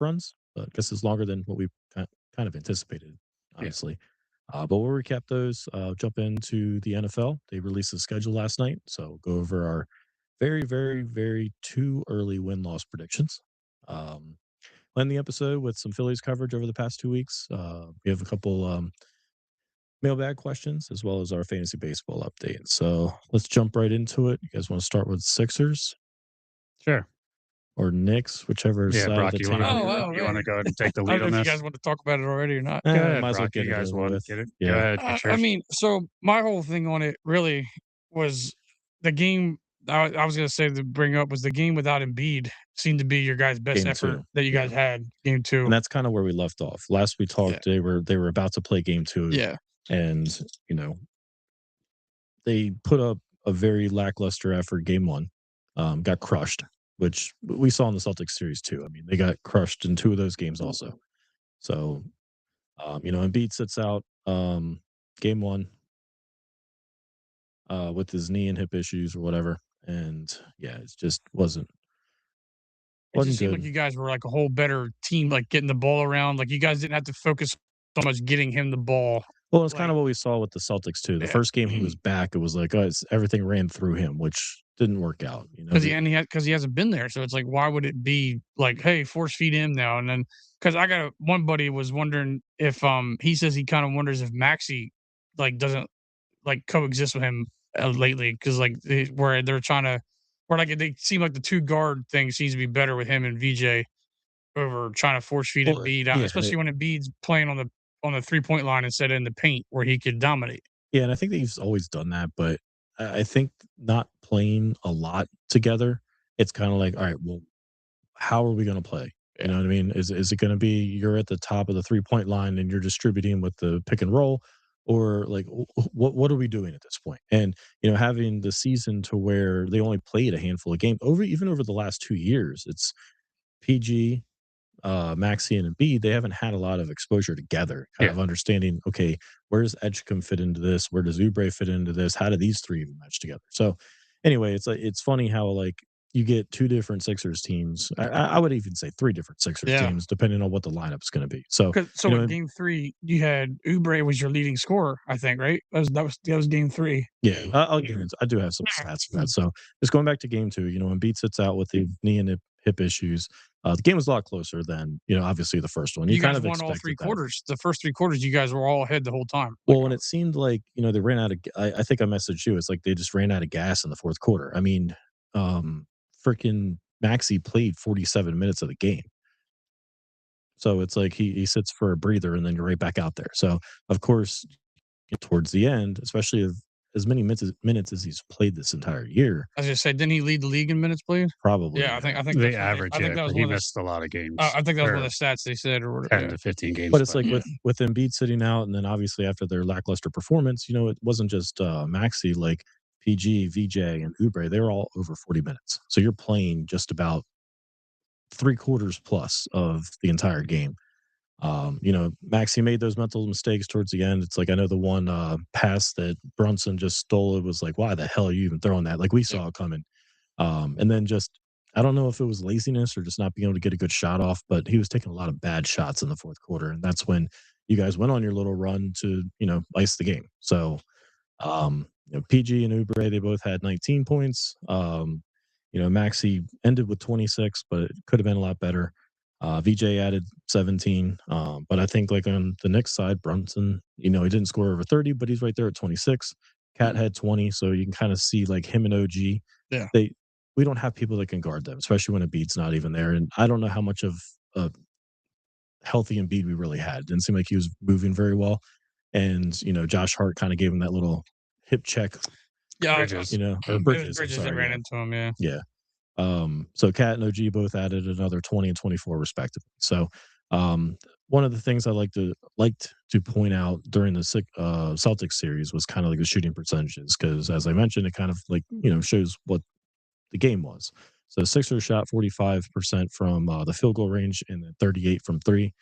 runs. I guess it's longer than what we kind of anticipated, Yeah. honestly. But we'll recap those. Jump into the NFL. They released the schedule last night, so go over our very, very, very too early win loss predictions. Um, End the episode with some Phillies coverage over the past 2 weeks. We have a couple mailbag questions as well as our fantasy baseball update. So let's jump right into it. You guys want to start with Sixers Sure. or Knicks, whichever Yeah, side Brock, of the you table? want to go ahead and take the I lead don't know on if you this? guys want to talk about it already or not. Go ahead, Might as well Brock. get You it guys over want with. to get it? Yeah. Go ahead. I Cheers. mean, so my whole thing on it really was the game. I was going to say to bring up was the game without Embiid seemed to be your guys' best Game effort two. that you Yeah. guys had game two. And that's kind of where we left off. Last we talked, they were about to play game two. Yeah. And, they put up a very lackluster effort game one, got crushed, which we saw in the Celtics series too. I mean, they got crushed in two of those games also. So, Embiid sits out game one with his knee and hip issues or whatever. And yeah, it just wasn't It just seemed good. like you guys were like a whole better team, like getting the ball around. Like you guys didn't have to focus so much getting him the ball. Well, it's kind of what we saw with the Celtics too. The first game he was back, it was like everything ran through him, which didn't work out. Because he hasn't been there, so it's like, why would it be like, hey, force feed him now? And then because I got one buddy was wondering if he says he kind of wonders if Maxey like doesn't like coexist with him lately because like where they're trying to where like they seem like the two guard thing seems to be better with him and VJ over trying to force feed Embiid out, especially when Embiid's playing on the 3-point line instead of in the paint where he could dominate. Yeah, and I think that he's always done that, but I think not playing a lot together, it's kind of like, all right, well, how are we going to play? You know what I mean? Is it going to be you're at the top of the 3-point line and you're distributing with the pick and roll, or like what are we doing at this point? And having the season to where they only played a handful of games even over the last 2 years, it's PG, Maxey and Embiid, they haven't had a lot of exposure together, kind of understanding, okay, where does Edgecombe fit into this? Where does Oubre fit into this? How do these three even match together? So anyway, it's funny how like you get two different Sixers teams. I would even say three different Sixers teams, depending on what the lineup's going to be. So in game three, you had Oubre was your leading scorer, I think, right? That was game three. Yeah, I'll give it. I do have some stats for that. So just going back to game two, Embiid sits out with the knee and hip issues. The game was a lot closer than obviously the first one. You kind guys of won all three quarters. The first 3 quarters, you guys were all ahead the whole time. Well, and it seemed like they ran out of. I think I messaged you. It's like they just ran out of gas in the fourth quarter. I mean, freaking Maxey played 47 minutes of the game. So it's like he sits for a breather and then you're right back out there. So of course, towards the end, especially of as many minutes as he's played this entire year. As I said, didn't he lead the league in minutes played? Probably. Yeah, I think the average. I think that was he missed a lot of games. I think that was one of the stats they said, or 10 to 15 games. But it's like with Embiid sitting out, and then obviously after their lackluster performance, it wasn't just Maxey, like PG, VJ, and Oubre. They were all over 40 minutes. So you're playing just about 3/4 plus of the entire game. Maxey made those mental mistakes towards the end. It's like I know the one pass that Brunson just stole. It was like, why the hell are you even throwing that? Like we saw it coming. And then just I don't know if it was laziness or just not being able to get a good shot off, but he was taking a lot of bad shots in the fourth quarter, and that's when you guys went on your little run to ice the game. So PG and Oubre, they both had 19 points. Maxey ended with 26, but it could have been a lot better. VJ added 17. But I think like on the Knicks side, Brunson, he didn't score over 30, but he's right there at 26. Cat had 20, so you can kind of see like him and OG. Yeah. We don't have people that can guard them, especially when Embiid's not even there. And I don't know how much of a healthy Embiid we really had. It didn't seem like he was moving very well. And, Josh Hart kind of gave him that little hip check. Yeah, Bridges, or Bridges that ran into him, yeah. Yeah. So Cat and OG both added another 20 and 24 respectively. So one of the things I liked to point out during the Celtics series was kind of like the shooting percentages, because as I mentioned, it kind of like shows what the game was. So Sixers shot 45% from the field goal range and then 38 from three,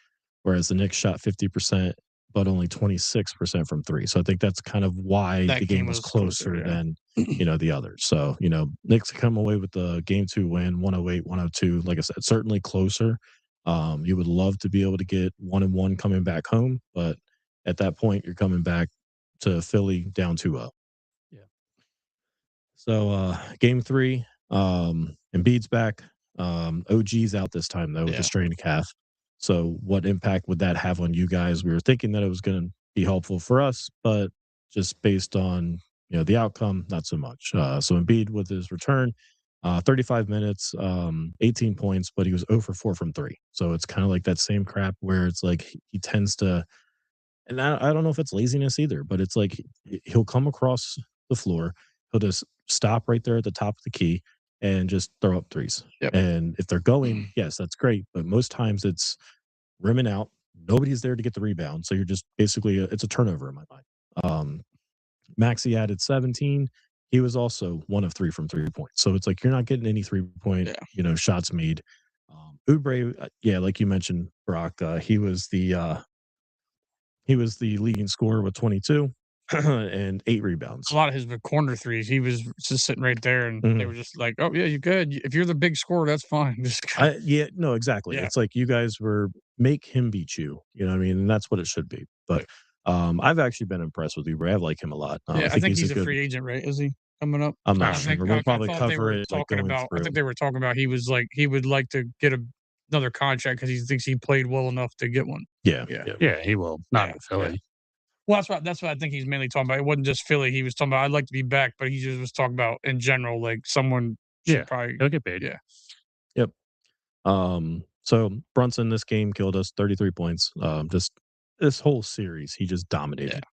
whereas the Knicks shot 50%, but only 26% from three. So I think that's kind of why the game was closer than the others. So Knicks come away with the game two win, 108-102. Like I said, certainly closer, You would love to be able to get 1-1 coming back home, but at that point, you're coming back to Philly down 2-0. Yeah. So game 3, Embiid's back. OG's out this time though with a strained calf. So what impact would that have on you guys? We were thinking that it was going to be helpful for us, but just based on the outcome, not so much. So Embiid with his return, 35 minutes, 18 points, but he was 0 for 4 from 3. So it's kind of like that same crap where it's like he tends to, and I don't know if it's laziness either, but it's like he'll come across the floor, he'll just stop right there at the top of the key and just throw up threes. Yep. And if they're going, yes, that's great. But most times it's rimming out. Nobody's there to get the rebound. So you're just basically, it's a turnover in my mind. Maxey added 17. He was also 1 of 3 from 3 points. So it's like you're not getting any 3-point, shots made. Oubre, like you mentioned, Brock, he was the leading scorer with 22 and 8 rebounds. A lot of his corner threes, he was just sitting right there, and they were just like, "Oh yeah, you good. If you're the big scorer, that's fine." Just no, exactly. Yeah. It's like you guys make him beat you. You know what I mean? And that's what it should be. But I've actually been impressed with Oubre. I like him a lot. I think he's a free agent, right? Is he coming up? I'm not sure. We'll probably cover it. I think they were talking about he was like he would like to get another contract because he thinks he played well enough to get one. Yeah, he will. Not in Philly. Well, that's what I think he's mainly talking about. It wasn't just Philly. He was talking about I'd like to be back, but he just was talking about in general, like someone should probably he'll get paid. Yeah. Yep. So Brunson this game killed us 33 points. Just this whole series, he just dominated.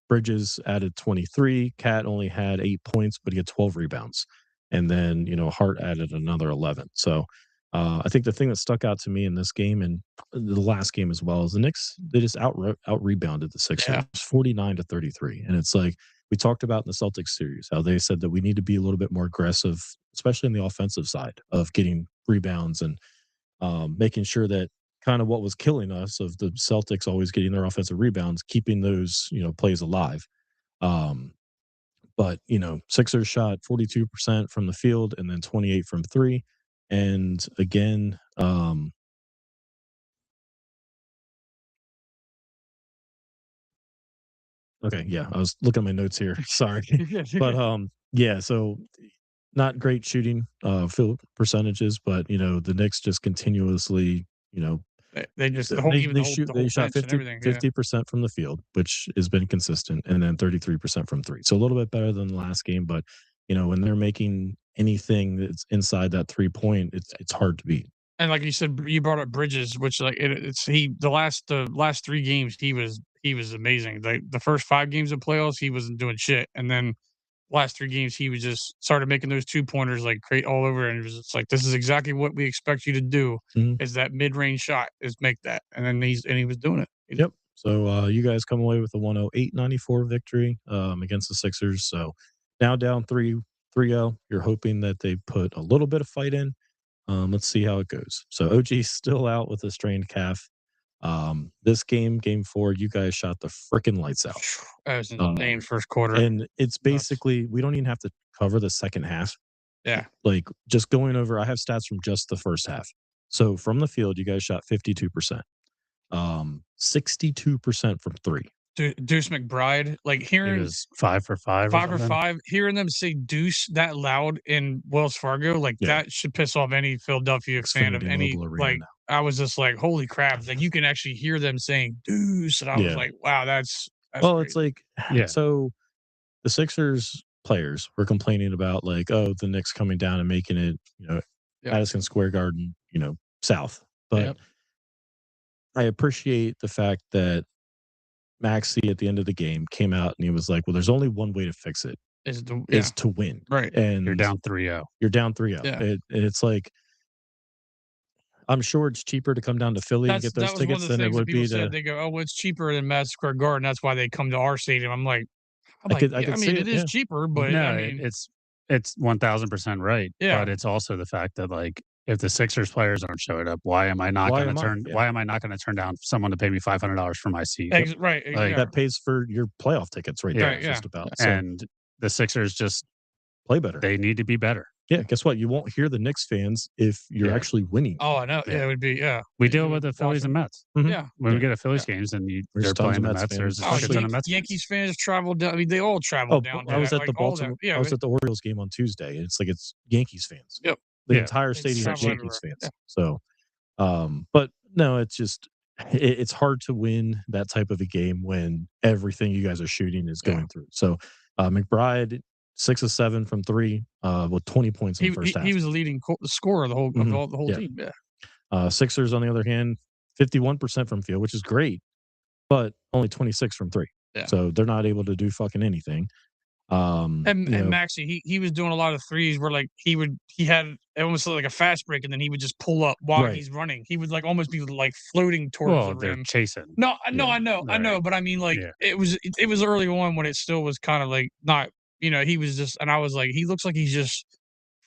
Bridges added 23. Cat only had 8 points, but he had 12 rebounds. And then, Hart added another 11. So I think the thing that stuck out to me in this game and the last game as well is the Knicks, they just out rebounded the Sixers 49-33. And it's like we talked about in the Celtics series, how they said that we need to be a little bit more aggressive, especially on the offensive side of getting rebounds and making sure that kind of what was killing us of the Celtics always getting their offensive rebounds, keeping those, plays alive. But, Sixers shot 42% from the field and then 28 from 3. And again, okay, yeah, I was looking at my notes here. Sorry. But so not great shooting field percentages, but the Knicks just continuously, they just they shot 50% from the field, which has been consistent, and then 33% from 3. So a little bit better than the last game, but when they're making anything that's inside that 3-point, it's hard to beat. And like you said, you brought up Bridges, which like the last 3 games he was amazing. Like the first 5 games of playoffs, he wasn't doing shit, and then last 3 games he was just started making those 2-pointers like great all over, and it was just like this is exactly what we expect you to do is that mid-range shot is make that, and then he was doing it. Yep. So you guys come away with a 108-94 victory against the Sixers. So now down 3-0. You're hoping that they put a little bit of fight in. Let's see how it goes. So OG's still out with a strained calf. This game 4, you guys shot the freaking lights out. That was insane first quarter. And it's basically, we don't even have to cover the second half. Yeah. Like just going over, I have stats from just the first half. So from the field, you guys shot 52%. 62% from 3. Deuce McBride, like hearing 5 for 5. 5 for 5, hearing them say Deuce that loud in Wells Fargo, like that should piss off any Philadelphia fan of any like. I was just like, holy crap! Like you can actually hear them saying Deuce, and I was like, wow, that's well, crazy. It's like So the Sixers players were complaining about like, oh, the Knicks coming down and making it, Madison Square Garden, south, but. I appreciate the fact that Maxey at the end of the game came out and he was like, well, there's only one way to fix it is to win. Right. And you're down 3-0. You're down 3-0. Yeah. And it's like, I'm sure it's cheaper to come down to Philly and get those tickets than it would be to. They go, oh, well, it's cheaper than Madison Square Garden. That's why they come to our stadium. I'm like, it is cheaper, but no, it's 1,000% right. Yeah. But it's also the fact that like, if the Sixers players aren't showing up, why am I not going to turn down someone to pay me $500 for my seat? Right. Like, that pays for your playoff tickets right there. Just about. And the Sixers just play better. They need to be better. Yeah, guess what? You won't hear the Knicks fans if you're actually winning. Oh, I know. Yeah, it would be. We deal with the Phillies and Mets. Yeah, when we get a Phillies games and they're playing the Mets, there's a ton of Mets. Yankees fans travel down. I mean, they all travel down. I was at the Baltimore. I was at the Orioles game on Tuesday. It's Yankees fans. Yep. The entire stadium is Yankees fans. Yeah. So, but no, it's just it's hard to win that type of a game when everything you guys are shooting is going through. So, McBride 6 of 7 from 3 with 20 points in the first half. He was the leading scorer of the whole team. Yeah. Sixers, on the other hand, 51% from field, which is great, but only 26 from 3. Yeah. So they're not able to do fucking anything. And Maxey, he was doing a lot of threes where like he had almost like a fast break and then he would just pull up while he's running. He would like almost be like floating towards the rim. Chasing. No, I know, but I mean like it was early on when it still was kind of like not, he was just, and I was like, he looks like he's just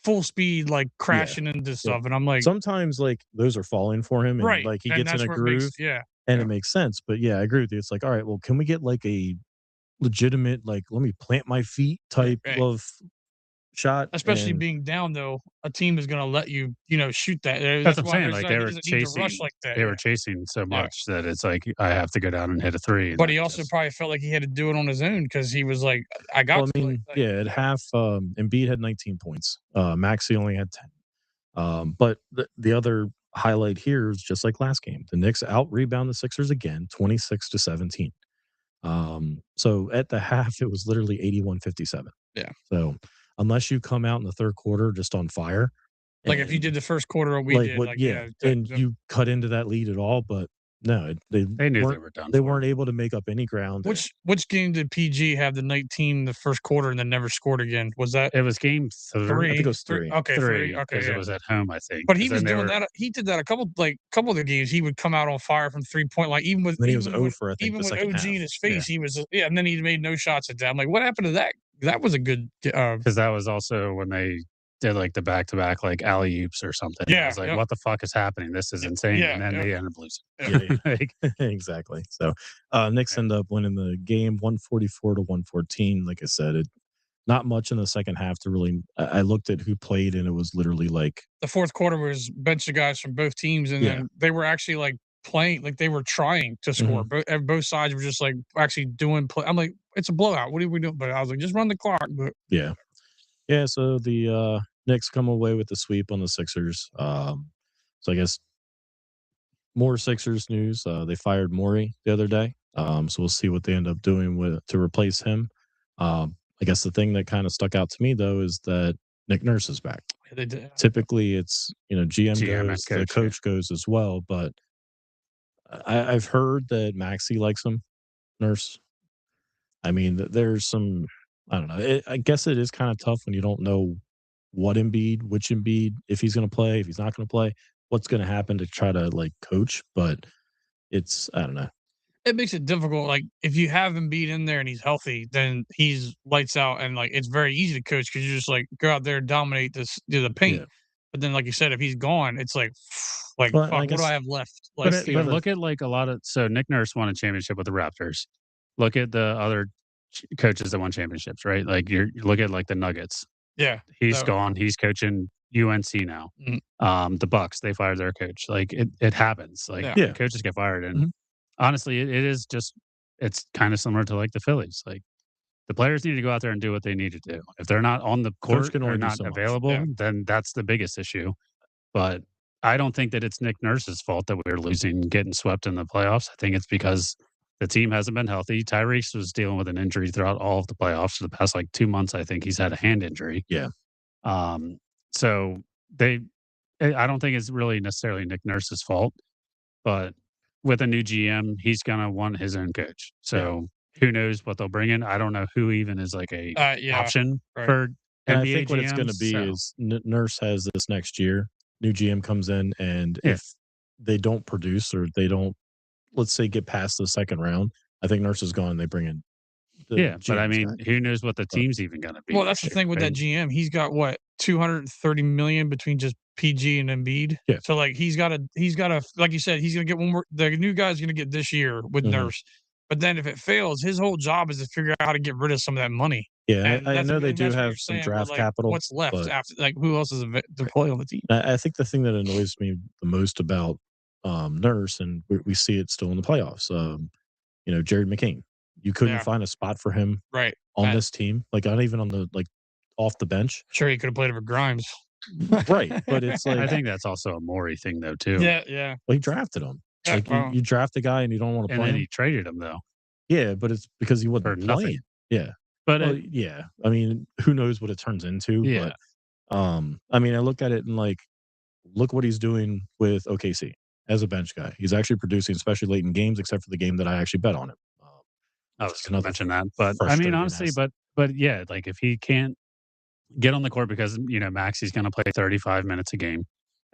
full speed, like crashing into stuff. And I'm like, sometimes like those are falling for him and like he gets in a groove. It makes sense. But yeah, I agree with you. It's like, all right, well, can we get like a legitimate, like, let me plant my feet type of shot? Especially being down though, a team is going to let you, shoot that. That's what I'm saying. Like they were chasing, like that. They were chasing so much that it's like I have to go down and hit a 3. But he also probably felt like he had to do it on his own because he was like, I got. At half, Embiid had 19 points. Maxey only had 10. But the other highlight here is just like last game, the Knicks out rebound the Sixers again, 26-17. So at the half, it was literally 81-57. Yeah. So unless you come out in the third quarter just on fire, like if you did the first quarter, and you cut into that lead at all, but no, they knew they were done. They weren't able to make up any ground. Which game did PG have the 19 the first quarter and then never scored again? Was that? It was game 3. I think it was 3. Okay, 3. Okay, because it was at home, I think. But he was doing that. He did that a couple of the games. He would come out on fire from 3-point line, even with he was over. I think even with OG in his face, he was and then he made no shots at that. I'm like, what happened to that? That was a good because that was also when they did like the back-to-back like alley-oops or something. Yeah, I was like, what the fuck is happening? This is insane. Yeah, and then they ended up losing. Exactly. So Knicks end up winning the game 144-114. Like I said, not much in the second half to really. I looked at who played, and it was literally like the fourth quarter was bunch of guys from both teams, and then they were actually like playing, like they were trying to score. Both sides were just like actually doing play. I'm like, it's a blowout. What are we doing? But I was like, just run the clock. But yeah. So the Knicks come away with the sweep on the Sixers. So I guess more Sixers news. They fired Morey the other day. So we'll see what they end up doing to replace him. I guess the thing that kind of stuck out to me though is that Nick Nurse is back. They did. Typically, it's GM goes, the coach goes as well. But I've heard that Maxey likes him, Nurse. I mean, there's some. I don't know. I guess it is kind of tough when you don't know which Embiid, if he's going to play, if he's not going to play, what's going to happen to try to like coach. But I don't know. It makes it difficult. Like if you have Embiid in there and he's healthy, then he's lights out, and like it's very easy to coach because you just like go out there and dominate the paint. Yeah. But then, like you said, if he's gone, it's like fuck, what do I have left? Like, but look at like a lot of Nick Nurse won a championship with the Raptors. Look at the other coaches that won championships, right? Like you look at like the Nuggets. Yeah, he's gone. He's coaching UNC now. Mm-hmm. The Bucks, they fired their coach. Like it happens. Like coaches get fired, and honestly, it is just it's kind of similar to like the Phillies. Like the players need to go out there and do what they need to do. If they're not on the court or not available, then that's the biggest issue. But I don't think that it's Nick Nurse's fault that we're losing, getting swept in the playoffs. I think it's because the team hasn't been healthy. Tyrese was dealing with an injury throughout all of the playoffs for the past like 2 months. I think he's had a hand injury. Yeah. So I don't think it's really necessarily Nick Nurse's fault, but with a new GM, he's gonna want his own coach. So who knows what they'll bring in? I don't know who even is like a option for NBA. I think what GMs, it's going to be is Nurse has this next year. New GM comes in, and if they don't produce or they don't, let's say, get past the second round, I think Nurse is gone. They bring in. But I mean, who knows what the team's even going to be? Well, that's the thing with that GM. He's got what $230 million between just PG and Embiid. Yeah. So like he's got to like you said, he's going to get one more. The new guy's going to get this year with Nurse. But then if it fails, his whole job is to figure out how to get rid of some of that money. Yeah, I know they do have some saying, draft like, capital. what's left but after? Like, who else is to play on the team? I think the thing that annoys me the most about Nurse, and we see it still in the playoffs. Jared McCain. You couldn't Yeah. find a spot for him Right. on this team, like not even on the off the bench. Sure, he could have played over Grimes. Right, but it's I like think that's also a Maury thing though too. Yeah. well, he drafted him. Yeah, Like well, you draft a guy and you don't want to And play then him. he traded him though Yeah, but it's because he for wasn't nothing. playing. Yeah. But Well, yeah. I mean, who knows what it turns into? Yeah. But I mean, I look at it and like, look what he's doing with OKC as a bench guy. He's actually producing, especially late in games, except for the game that I actually bet on him. I was going to mention that, but I mean, frustrating honestly, ass. but yeah, like if he can't get on the court because Maxey's going to play 35 minutes a game.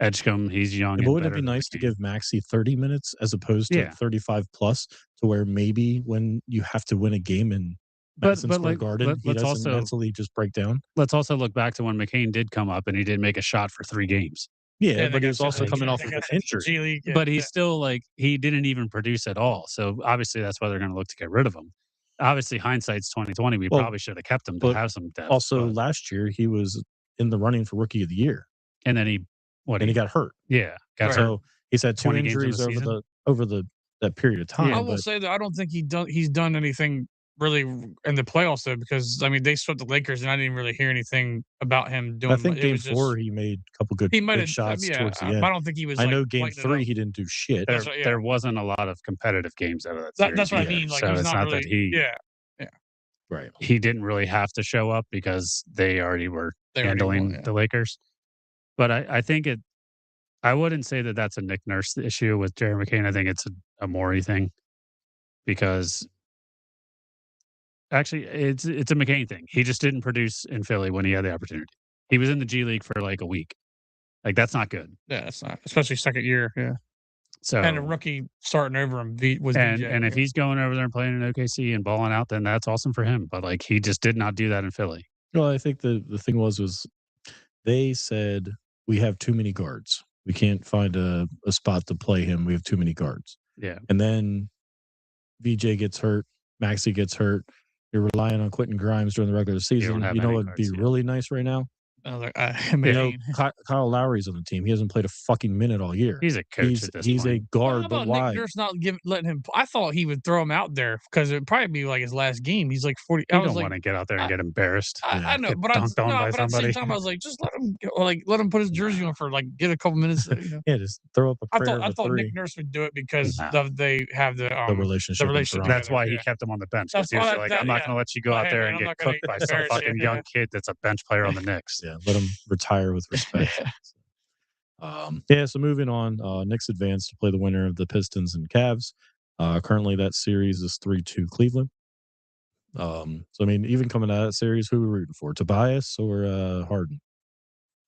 Edgecombe, he's young. Yeah, but and wouldn't it better be than nice to McCain. give Maxey 30 minutes as opposed to Yeah. 35 plus, to where maybe when you have to win a game in Madison Square Garden, he let's doesn't also mentally just break down? let's also look back to when McCain did come up and he did make a shot for 3 games. Yeah, they but he got was also sent to coming G- off they of got an sent to injury. G League, yeah, But he's yeah. still like he didn't even produce at all. So obviously that's why they're going to look to get rid of him. Obviously hindsight's 2020. We Well, probably should have kept him to but have some depth. Also, but- last year he was in the running for Rookie of the Year, and then he got hurt. Yeah, got hurt. So he's had 2 20 games in injuries the over that period of time. I will say that I don't think he's done anything really in the playoffs though, because I mean they swept the Lakers and I didn't really hear anything about him doing. I think it Game was just, 4 he made a couple he might big have shots towards the end. I don't think he was. I like, know Game lighting it 3 up. he didn't do shit. There wasn't a lot of competitive games out of that series. That's what I either. mean. Like So he's it's not not really. that Right. he didn't really have to show up because they already were handling the Lakers. But I think I wouldn't say that that's a Nick Nurse issue with Jerry McCain. I think it's a Maury thing because actually it's a McCain thing. He just didn't produce in Philly when he had the opportunity. He was in the G League for like a week. Like that's not good. Yeah, it's not, especially second year. Yeah. So And a rookie starting over him was and VJ, and if he's going over there and playing in OKC and balling out, then that's awesome for him. But like he just did not do that in Philly. Well, I think the thing was they said we have too many guards. We can't find a spot to play him. We have too many guards. Yeah. And then VJ gets hurt. Maxey gets hurt. You're relying on Quentin Grimes during the regular season. You know what would be really nice right now? Kyle Lowry's on the team. He hasn't played a fucking minute all year. He's a coach at this He's point. a guard, how but about why? Nick Nurse not letting him? I thought he would throw him out there because it'd probably be like his last game. He's like 40. You don't want to get out there and get embarrassed. I know, Get but dunked on by at the same somebody. time, I was like, just let him put his jersey on for get a couple minutes. Yeah, just throw up a prayer. I thought three. Nick Nurse would do it because they have the relationship. That's why he kept him on the bench. Because he was like, I'm not going to let you go out there and get cooked by some fucking young kid that's a bench player on the Knicks. Yeah, let him retire with respect. So moving on, Knicks advanced to play the winner of the Pistons and Cavs. Currently, that series is 3-2 Cleveland. So I mean, even coming out of that series, who are we rooting for? Tobias or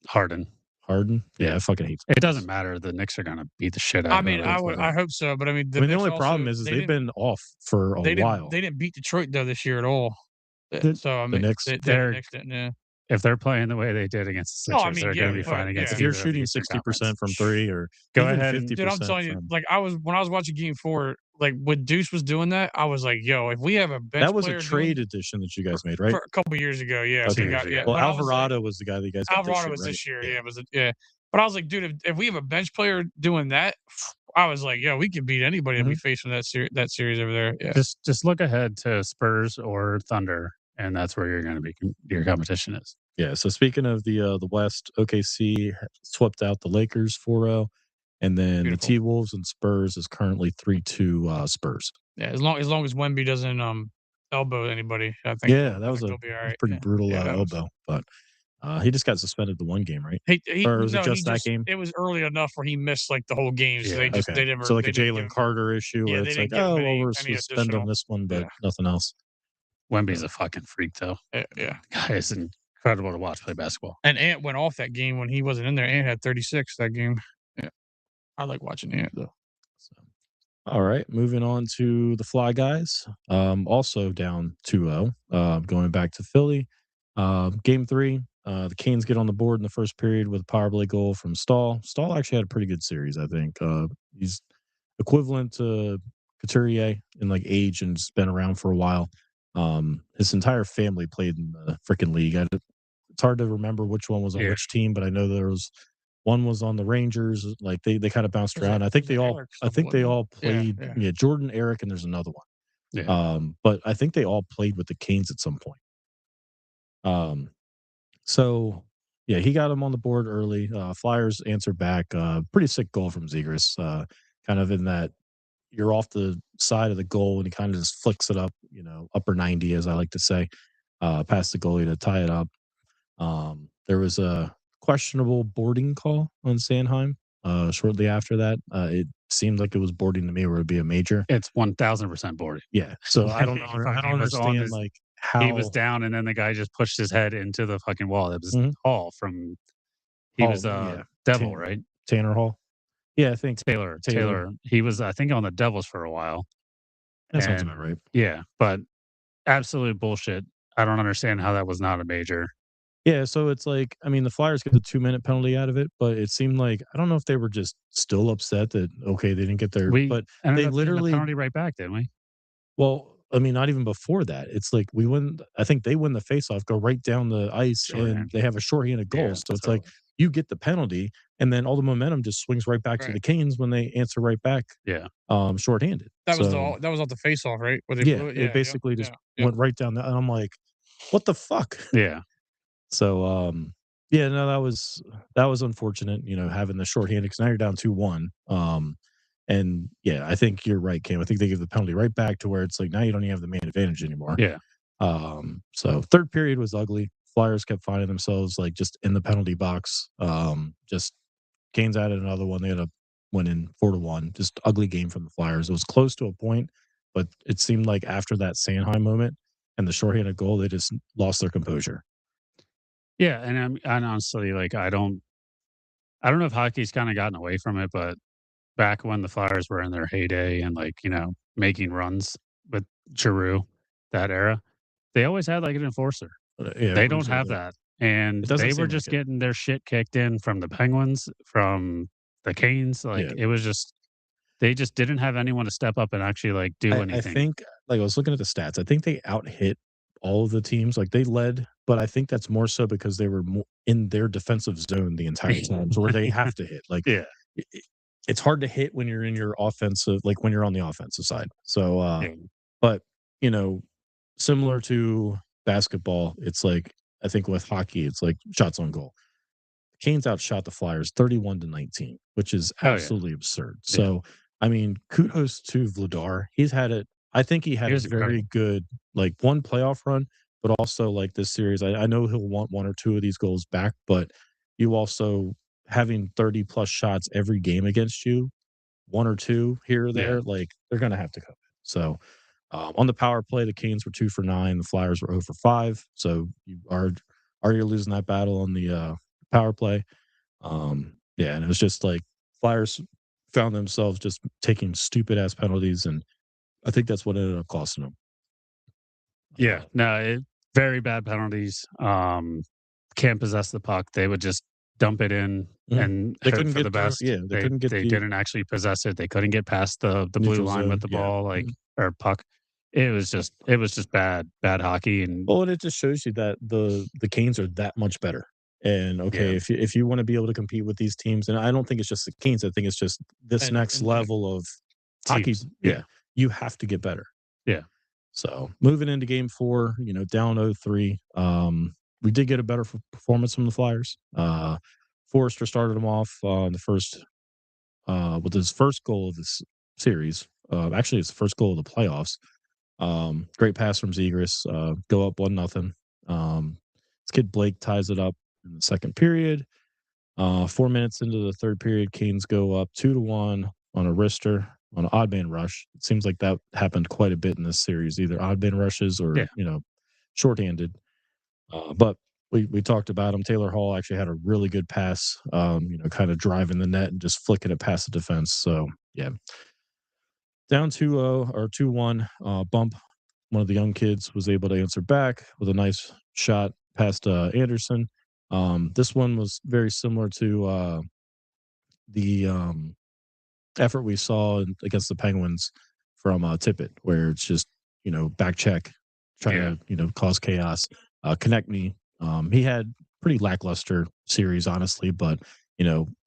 Harden? Harden. Yeah, I fucking hate it. It doesn't matter. The Knicks are going to beat the shit out. I mean, I hope so, but I mean, the only problem is they've been off for a while. They didn't beat Detroit though this year at all. So I mean, the Knicks, the Knicks didn't. Yeah. If they're playing the way they did against the Sixers, they're going to be fine against. If you're shooting 60% from 3, or go ahead, 50%, dude, I'm telling you, when I was watching Game 4, like when Deuce was doing that, I was like, "Yo, if we have a bench that was player a trade addition that you guys made, right? For a couple years ago, yeah. Okay. So well, Alvarado was the guy that you guys. Alvarado was this year, yeah. But I was like, dude, if we have a bench player doing that, I was like, yo, we can beat anybody that we face from that series over there. Yeah. Just look ahead to Spurs or Thunder, and that's where you're going to be your competition is. Yeah. So speaking of the West, OKC swept out the Lakers 4-0, and then the T-Wolves and Spurs is currently 3-2 Spurs. Yeah, as long as Wemby doesn't elbow anybody, I think. Yeah, that was a pretty brutal elbow, but he just got suspended the one game, right? Or was it just that game? It was early enough where he missed like the whole game, so they never. So like a Jalen Carter issue where it's like, we're suspending this one, but nothing else. Wemby's a fucking freak, though. Yeah, guy is incredible to watch play basketball. And Ant went off that game when he wasn't in there. Ant had 36 that game. Yeah, I like watching Ant though. All right, moving on to the Fly Guys. Also down 2-0. Going back to Philly. Game 3. The Canes get on the board in the first period with a power play goal from Stahl. Stahl actually had a pretty good series, I think. He's equivalent to Couturier in like age and has been around for a while. His entire family played in the freaking league. It's hard to remember which one was on which team, but I know there was one was on the Rangers. Like they kind of bounced around. I think they all played. Yeah, Jordan, Eric, and there's another one. Yeah. But I think they all played with the Canes at some point. So yeah, he got him on the board early. Flyers answered back. Pretty sick goal from Zegras. Kind of in that you're off the side of the goal and he kind of just flicks it up, upper 90, as I like to say, past the goalie to tie it up. There was a questionable boarding call on Sanheim shortly after that. It seemed like it was boarding to me, where it would be a major. It's 1000% boarding. Yeah. So I don't know. I don't understand like how he was down and then the guy just pushed his head into the fucking wall. It was Hall from was Devil, right? Tanner Hall. Yeah, I think Taylor. He was, I think, on the Devils for a while. That sounds about right. Yeah, but absolute bullshit. I don't understand how that was not a major. Yeah, so it's like, I mean, the Flyers get the 2-minute penalty out of it, but it seemed like, I don't know if they were just still upset that, okay, they didn't get their, but they literally the penalty right back, didn't we? Well, I mean, not even before that. It's like we win. I think they win the faceoff, go right down the ice, and they have a shorthanded goal. Yeah, so it's like you get the penalty, and then all the momentum just swings right back to the Canes when they answer right back. Yeah, shorthanded. That was off the faceoff, right? Where they blew it? It basically just went right down. And I'm like, what the fuck? Yeah. So, no, that was unfortunate. Having the shorthanded because now you're down 2-1. And yeah, I think you're right, Cam. I think they give the penalty right back to where it's like now you don't even have the main advantage anymore. Yeah. So third period was ugly. Flyers kept finding themselves like just in the penalty box. Just Canes added another one. They ended up winning 4-1. Just ugly game from the Flyers. It was close to a point, but it seemed like after that Sanheim moment and the shorthanded goal, they just lost their composure. Yeah, and honestly, like I don't know if hockey's kind of gotten away from it, but back when the Flyers were in their heyday and making runs with Giroux, that era, they always had like an enforcer. They don't have that. And they were just getting their shit kicked in from the Penguins, from the Canes. It was just, they just didn't have anyone to step up and actually do anything. I think, I was looking at the stats. I think they out hit all of the teams. They led, but I think that's more so because they were in their defensive zone the entire time, where they have to hit. It's hard to hit when you're in your offensive, when you're on the offensive side. So, but similar to basketball, it's I think with hockey, it's shots on goal. The Canes outshot the Flyers 31-19, which is absolutely absurd. Yeah. So, I mean, kudos to Vladar. He's had it. I think he had a very good, one playoff run, but also this series. I know he'll want one or two of these goals back, but you also having 30 plus shots every game against you, one or two here or there, they're going to have to come in. So, on the power play, the Canes were 2 for 9. The Flyers were 0 for 5. So you're losing that battle on the power play. And it was just Flyers found themselves just taking stupid ass penalties, and I think that's what ended up costing them. Yeah, very bad penalties. Can't possess the puck. They would just dump it in and they couldn't get the best. They didn't actually possess it. They couldn't get past the blue line with the ball, or puck. It was just bad hockey. And it just shows you that the Canes are that much better. And if you want to be able to compete with these teams, and I don't think it's just the Canes, I think it's just this next level of hockey. Yeah, you have to get better. Yeah. So moving into Game 4, down 0-3. We did get a better performance from the Flyers. Forrester started them off in the first with his first goal of this series. Actually, it's the first goal of the playoffs. Great pass from Zegras. Go up 1-0. This kid Blake ties it up in the second period. 4 minutes into the third period, Canes go up 2-1 on a wrister, on an odd man rush. It seems like that happened quite a bit in this series, either odd man rushes or shorthanded. But we talked about him. Taylor Hall actually had a really good pass, kind of driving the net and just flicking it past the defense. So yeah, down 2-0 or 2-1. Bump. One of the young kids was able to answer back with a nice shot past Anderson. This one was very similar to the effort we saw against the Penguins from Tippett, where it's just back check, trying to cause chaos. Konechny, he had pretty lackluster series, honestly, but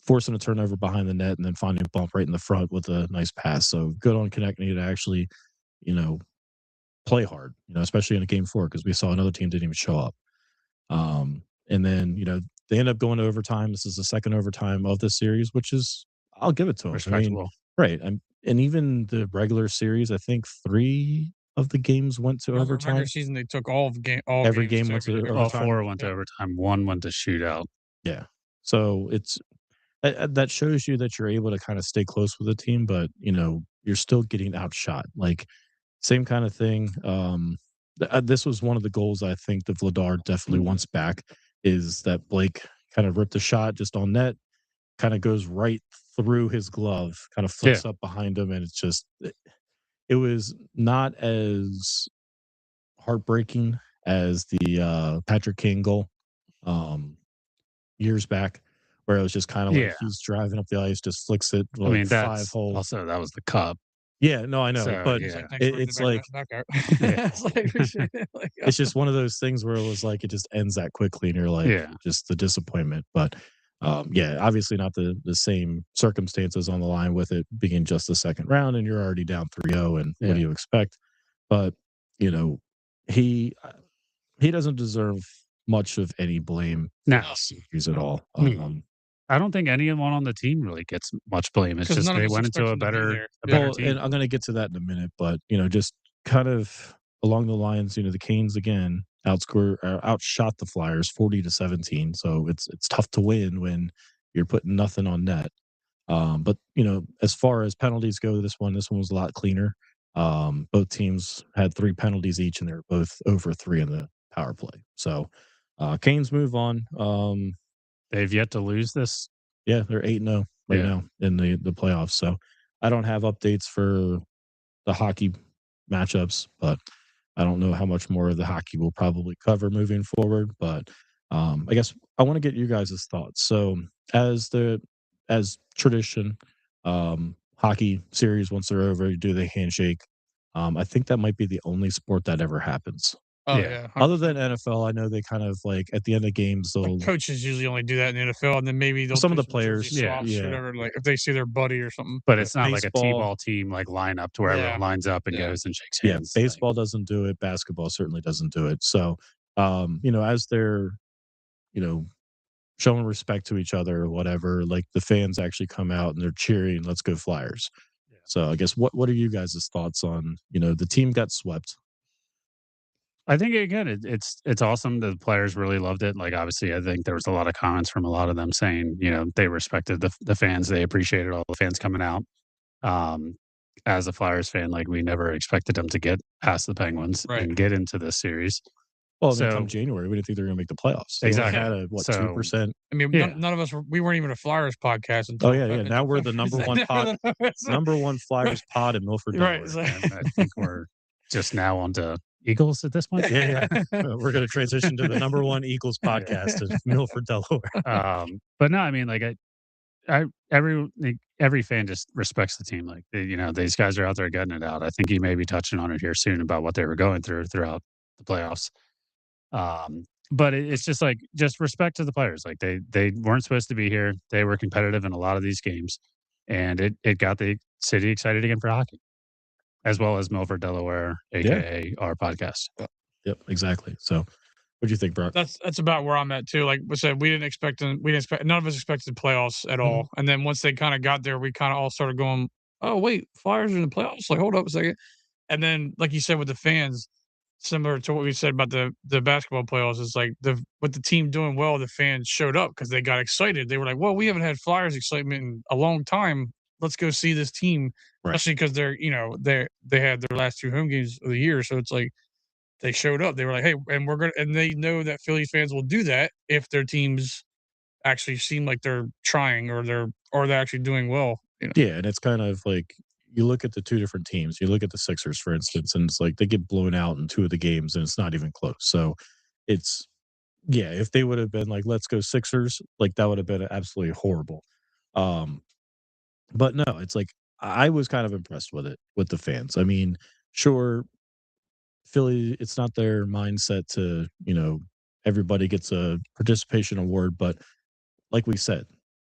forcing a turnover behind the net and then finding a bump right in the front with a nice pass. So good on Konechny to actually, play hard, especially in a game 4 because we saw another team didn't even show up. And then, they end up going to overtime. This is the second overtime of this series, which is, I'll give it to them. Respectable. I mean, right. And even the regular series, I think 3 of the games went to overtime. Regular season, they took all Every game went to overtime. All 4 went to overtime. 1 went to shootout. Yeah. So it's that shows you that you're able to kind of stay close with the team, but you're still getting outshot. Like same kind of thing. This was one of the goals I think that Vladar definitely wants back is that Blake kind of ripped a shot just on net, kind of goes right through his glove, kind of flicks up behind him, and it's just it was not as heartbreaking as the Patrick Kane goal years back, where it was just kind of like he's driving up the ice, just flicks it like 5 holes. Also, that was the cup. Yeah, no, I know, but it's like it's just one of those things where it was like it just ends that quickly, and you're like, just the disappointment. But obviously not the same circumstances on the line with it being just the second round, and you're already down 3-0, and what do you expect? But he doesn't deserve much of any blame at all. I don't think anyone on the team really gets much blame. It's just they went into a better team. And I'm going to get to that in a minute, but just kind of along the lines, the Canes again outshot the Flyers 40-17. So it's tough to win when you're putting nothing on net. But as far as penalties go, this one was a lot cleaner. Both teams had 3 penalties each, and they were both over 3 in the power play. So Canes move on. They've yet to lose this. Yeah, they're 8-0 right now in the playoffs. So I don't have updates for the hockey matchups, but I don't know how much more of the hockey we'll probably cover moving forward. But I guess I want to get you guys' thoughts. So as tradition, hockey series, once they're over, you do the handshake. I think that might be the only sport that ever happens. Oh yeah. Other than NFL, I know they kind of like at the end of games, they'll coaches usually only do that in the NFL, and then maybe they'll some of the players, whatever, like if they see their buddy or something. But it's not like a T-ball team like line up to where everyone lines up and goes and shakes hands. Yeah, baseball doesn't do it. Basketball certainly doesn't do it. So, as they're, showing respect to each other or whatever, like the fans actually come out and they're cheering, "Let's go Flyers." Yeah. So, I guess what are you guys' thoughts on the team got swept? I think again, it's awesome. The players really loved it. Like obviously, I think there was a lot of comments from a lot of them saying, they respected the fans. They appreciated all the fans coming out. As a Flyers fan, like we never expected them to get past the Penguins and get into this series. Well, come January, we didn't think they were going to make the playoffs. They exactly. Had a 2%. I mean, none of us we weren't even a Flyers podcast until. Now we're the number one pod, number one Flyers pod in Milford, Delaware. Right. I think we're just now on to Eagles at this point. Yeah. We're going to transition to the number one Eagles podcast in Milford, Delaware. But no, I mean, like every fan just respects the team. Like these guys are out there getting it out. I think you may be touching on it here soon about what they were going through throughout the playoffs. But it's just like respect to the players. Like they weren't supposed to be here. They were competitive in a lot of these games, and it got the city excited again for hockey, as well as Milford, Delaware, aka our podcast. Yep, exactly. So, what do you think, Brock? That's about where I'm at too. Like we said, none of us expected the playoffs at all. And then once they kind of got there, we kind of all started going, "Oh wait, Flyers are in the playoffs!" Like, hold up a second. And then, like you said, with the fans, similar to what we said about the basketball playoffs, is like with the team doing well, the fans showed up because they got excited. They were like, "Well, we haven't had Flyers excitement in a long time. Let's go see this team." Right. Especially because they had their last 2 home games of the year, so it's like they showed up. They were like, "Hey," and they know that Phillies fans will do that if their teams actually seem like they're trying or they're actually doing well. Yeah, and it's kind of like you look at the 2 different teams. You look at the Sixers, for instance, and it's like they get blown out in 2 of the games, and it's not even close. So it's if they would have been like, "Let's go Sixers," like that would have been absolutely horrible. But no, it's like I was kind of impressed with it with the fans. I mean, sure, Philly, it's not their mindset to, everybody gets a participation award, but like we said,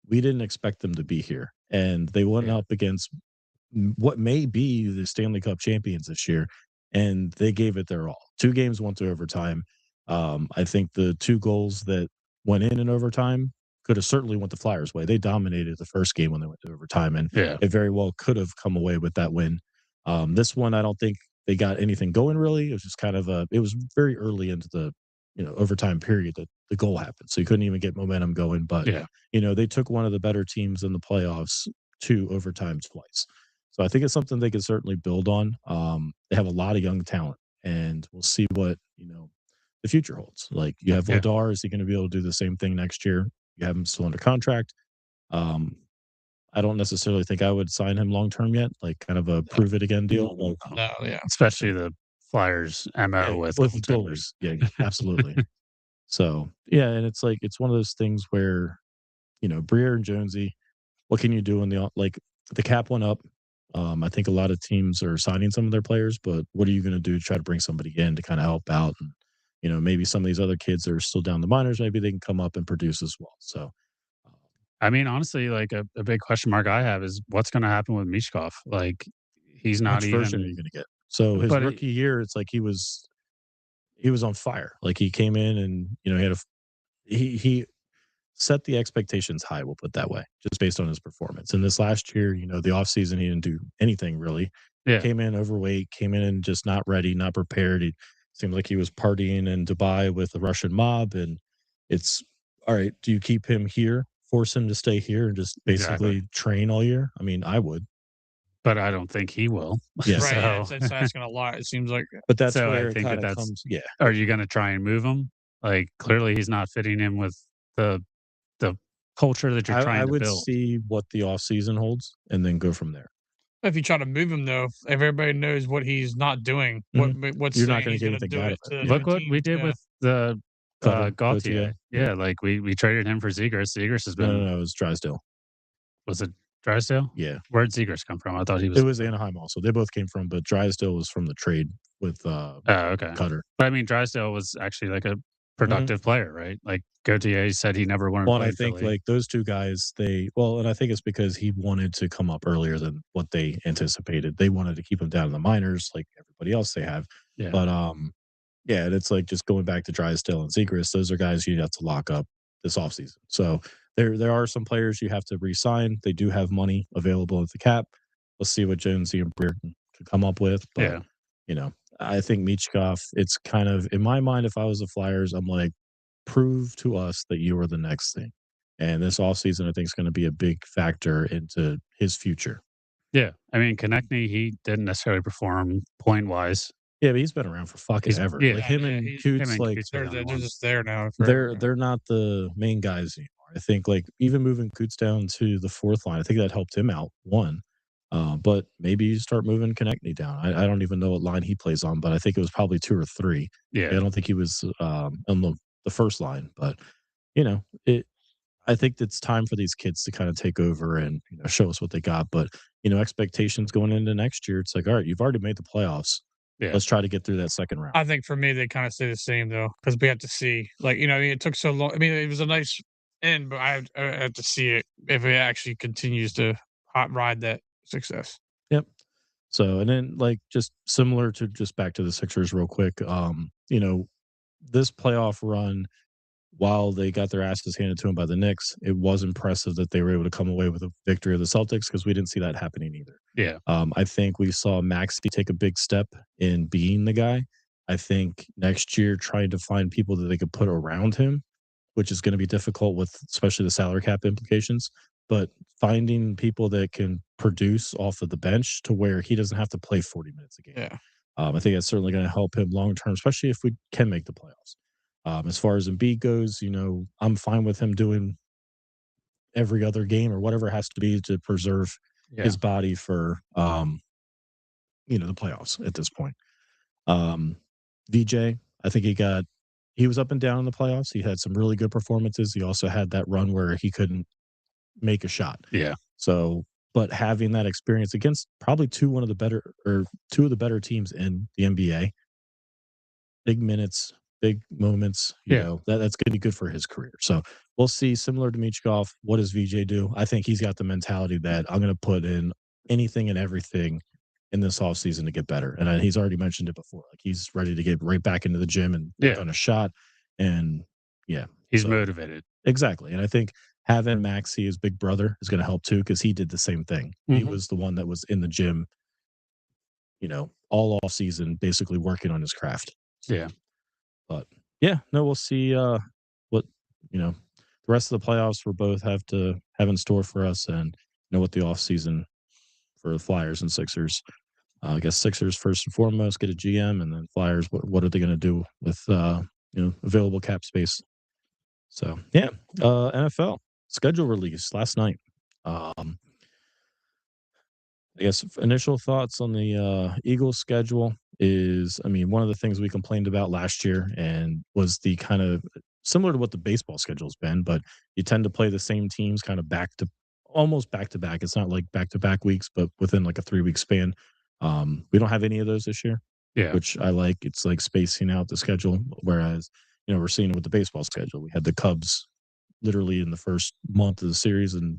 we didn't expect them to be here. And they went up against what may be the Stanley Cup champions this year, and they gave it their all. 2 games went to overtime. I think the 2 goals that went in overtime could have certainly went the Flyers' way. They dominated the first game when they went to overtime, and it very well could have come away with that win. This one, I don't think they got anything going really. It was just kind of it was very early into the overtime period that the goal happened, so you couldn't even get momentum going. But they took one of the better teams in the playoffs to overtime twice. So I think it's something they can certainly build on. They have a lot of young talent, and we'll see what the future holds. Like you have Vladar, is he going to be able to do the same thing next year? You have him still under contract. I don't necessarily think I would sign him long term yet, like kind of a prove it again deal. No, especially the Flyers MO with goalers. Yeah, absolutely. So and it's like it's one of those things where Briere and Jonesy, what can you do in the cap went up? I think a lot of teams are signing some of their players, but what are you going to do to try to bring somebody in to kind of help out? And, maybe some of these other kids that are still down the minors, maybe they can come up and produce as well. So, I mean, honestly, like a big question mark I have is what's going to happen with Mishkov? Like, he's not which even. Version are you going to get? So his rookie year, it's like he was on fire. Like he came in and he set the expectations high, we'll put that way, just based on his performance. And this last year, the offseason, he didn't do anything really. Came in overweight, came in and just not ready, not prepared. He seemed like he was partying in Dubai with the Russian mob. And it's all right, do you keep him here, force him to stay here and just basically train all year? I mean, I would. But I don't think he will. Yeah, right. It's asking a lot. It seems like. But that's where I think that comes. Yeah. Are you going to try and move him? Like clearly, he's not fitting in with the culture that you're trying to build. I would see what the off season holds and then go from there. If you try to move him, though, if everybody knows what he's not doing, what's you're not going to get anything out of it. Look what we did with the Gauthier. Yeah, like we traded him for Zegras. Zegras has been. No, it was Drysdale. Was it Drysdale? Yeah. Where'd Zegras come from? I thought he was. It was Anaheim also. They both came from, but Drysdale was from the trade with Cutter. But I mean, Drysdale was actually like a productive player, right? Like Gauthier said he never wanted to play. I think like those two guys, and I think it's because he wanted to come up earlier than what they anticipated. They wanted to keep him down in the minors like everybody else they have. Yeah. But and it's like just going back to Drysdale and Zegras, those are guys you have to lock up this offseason. So there are some players you have to re-sign. They do have money available at the cap. Let's see what Jonesy and Briere can come up with. But I think Michkov, it's kind of in my mind, if I was the Flyers, I'm like, prove to us that you are the next thing. And this offseason, I think, is going to be a big factor into his future. Yeah. I mean, Konechny, he didn't necessarily perform point wise. Yeah, but he's been around for fucking ever. Yeah, like him and Coots, like they're just there now. They're not the main guys anymore. I think like even moving Coots down to the fourth line, I think that helped him out. But maybe you start moving Konechny down. I don't even know what line he plays on, but I think it was probably 2 or 3. Yeah, I don't think he was on the first line. But I think it's time for these kids to kind of take over and show us what they got. But expectations going into next year, it's like, all right, you've already made the playoffs. Yeah. Let's try to get through that second round. I think for me, they kind of stay the same though, because we have to see. Like it took so long. I mean, it was a nice end, but I have to see it if it actually continues to hot ride that success. Yep. So and then like just similar to just back to the Sixers real quick. This playoff run, while they got their asses handed to them by the Knicks, it was impressive that they were able to come away with a victory of the Celtics because we didn't see that happening either. Yeah. I think we saw Maxey take a big step in being the guy. I think next year trying to find people that they could put around him, which is going to be difficult with especially the salary cap implications, but finding people that can produce off of the bench to where he doesn't have to play 40 minutes a game. Yeah. I think that's certainly going to help him long term, especially if we can make the playoffs. As far as Embiid goes, I'm fine with him doing every other game or whatever it has to be to preserve his body for, the playoffs at this point. VJ, I think he was up and down in the playoffs. He had some really good performances. He also had that run where he couldn't make a shot. Yeah. So, but having that experience against probably two of the better teams in the NBA, big minutes, big moments. You know, that's going to be good for his career. So we'll see. Similar to Michkov, what does VJ do? I think he's got the mentality that I'm going to put in anything and everything in this offseason to get better. And he's already mentioned it before. Like he's ready to get right back into the gym and work on a shot. And he's motivated. Exactly. And I think having Maxey, his big brother, is going to help too because he did the same thing. He was the one that was in the gym, all off season, basically working on his craft. Yeah. But we'll see what the rest of the playoffs for both have in store for us, and what the off season for the Flyers and Sixers. I guess Sixers first and foremost get a GM, and then Flyers. What are they going to do with available cap space? So NFL schedule release last night. I guess initial thoughts on the Eagles schedule is, one of the things we complained about last year and was the kind of similar to what the baseball schedule's been, but you tend to play the same teams kind of almost back to back. It's not like back to back weeks, but within like a 3-week span. We don't have any of those this year, which I like. It's like spacing out the schedule, whereas we're seeing it with the baseball schedule. We had the Cubs literally in the first month of the series, and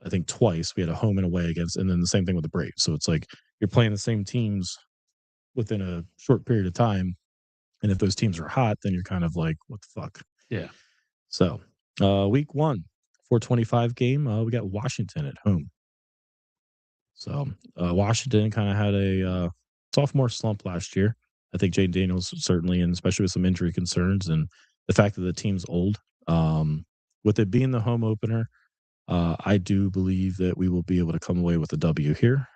I think twice we had a home and away against, and then the same thing with the Braves. So it's like you're playing the same teams within a short period of time. And if those teams are hot, then you're kind of like, what the fuck? Yeah. So week 1, 4:25 game, we got Washington at home. So Washington kind of had a sophomore slump last year. I think Jay Daniels certainly, and especially with some injury concerns and the fact that the team's old. With it being the home opener, I do believe that we will be able to come away with a W here.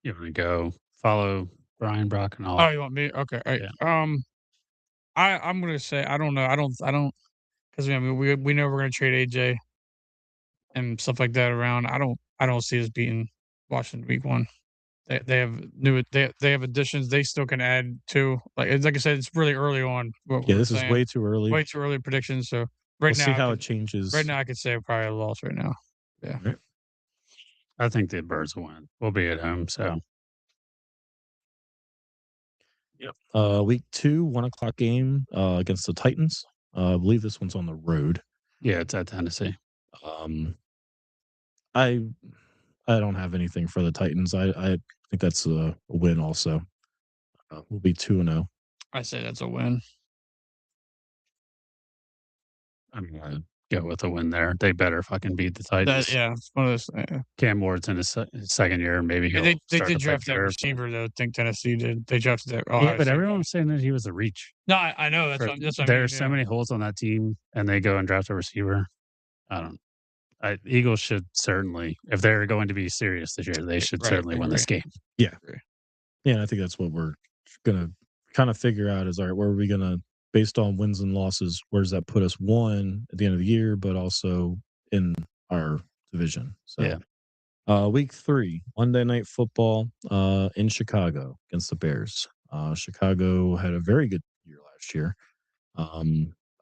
You want to go follow Brian, Brock, and all? Oh, you want me? Okay. All right. Yeah. I'm gonna say I don't know. I don't because we know we're gonna trade AJ and stuff like that around. I don't see us beating Washington week 1. They have additions. They still can add to like I said, it's really early on. This is way too early. Way too early predictions. So we'll see how it changes. Right now, I could say probably a loss right now. Yeah. Right. I think the Birds will win. We'll be at home, so. Yep. Week 2, 1:00 game against the Titans. I believe this one's on the road. Yeah, it's at Tennessee. I don't have anything for the Titans. I think that's a win. Also, we'll be 2-0. I say that's a win. I'm gonna go with a win there. They better fucking beat the Titans. It's one of those. Cam Ward's in his second year. Maybe they did draft that receiver though. I think Tennessee did. They drafted that. But everyone was saying that he was a reach. No, I know that's what there are so many holes on that team, and they go and draft a receiver. Eagles should certainly, if they're going to be serious this year, they should certainly win this game. Yeah. Yeah, I think that's what we're gonna kind of figure out is, all right, where are we gonna, based on wins and losses, where does that put us, one, at the end of the year, but also in our division. So week 3, Monday Night Football in Chicago against the Bears. Chicago had a very good year last year.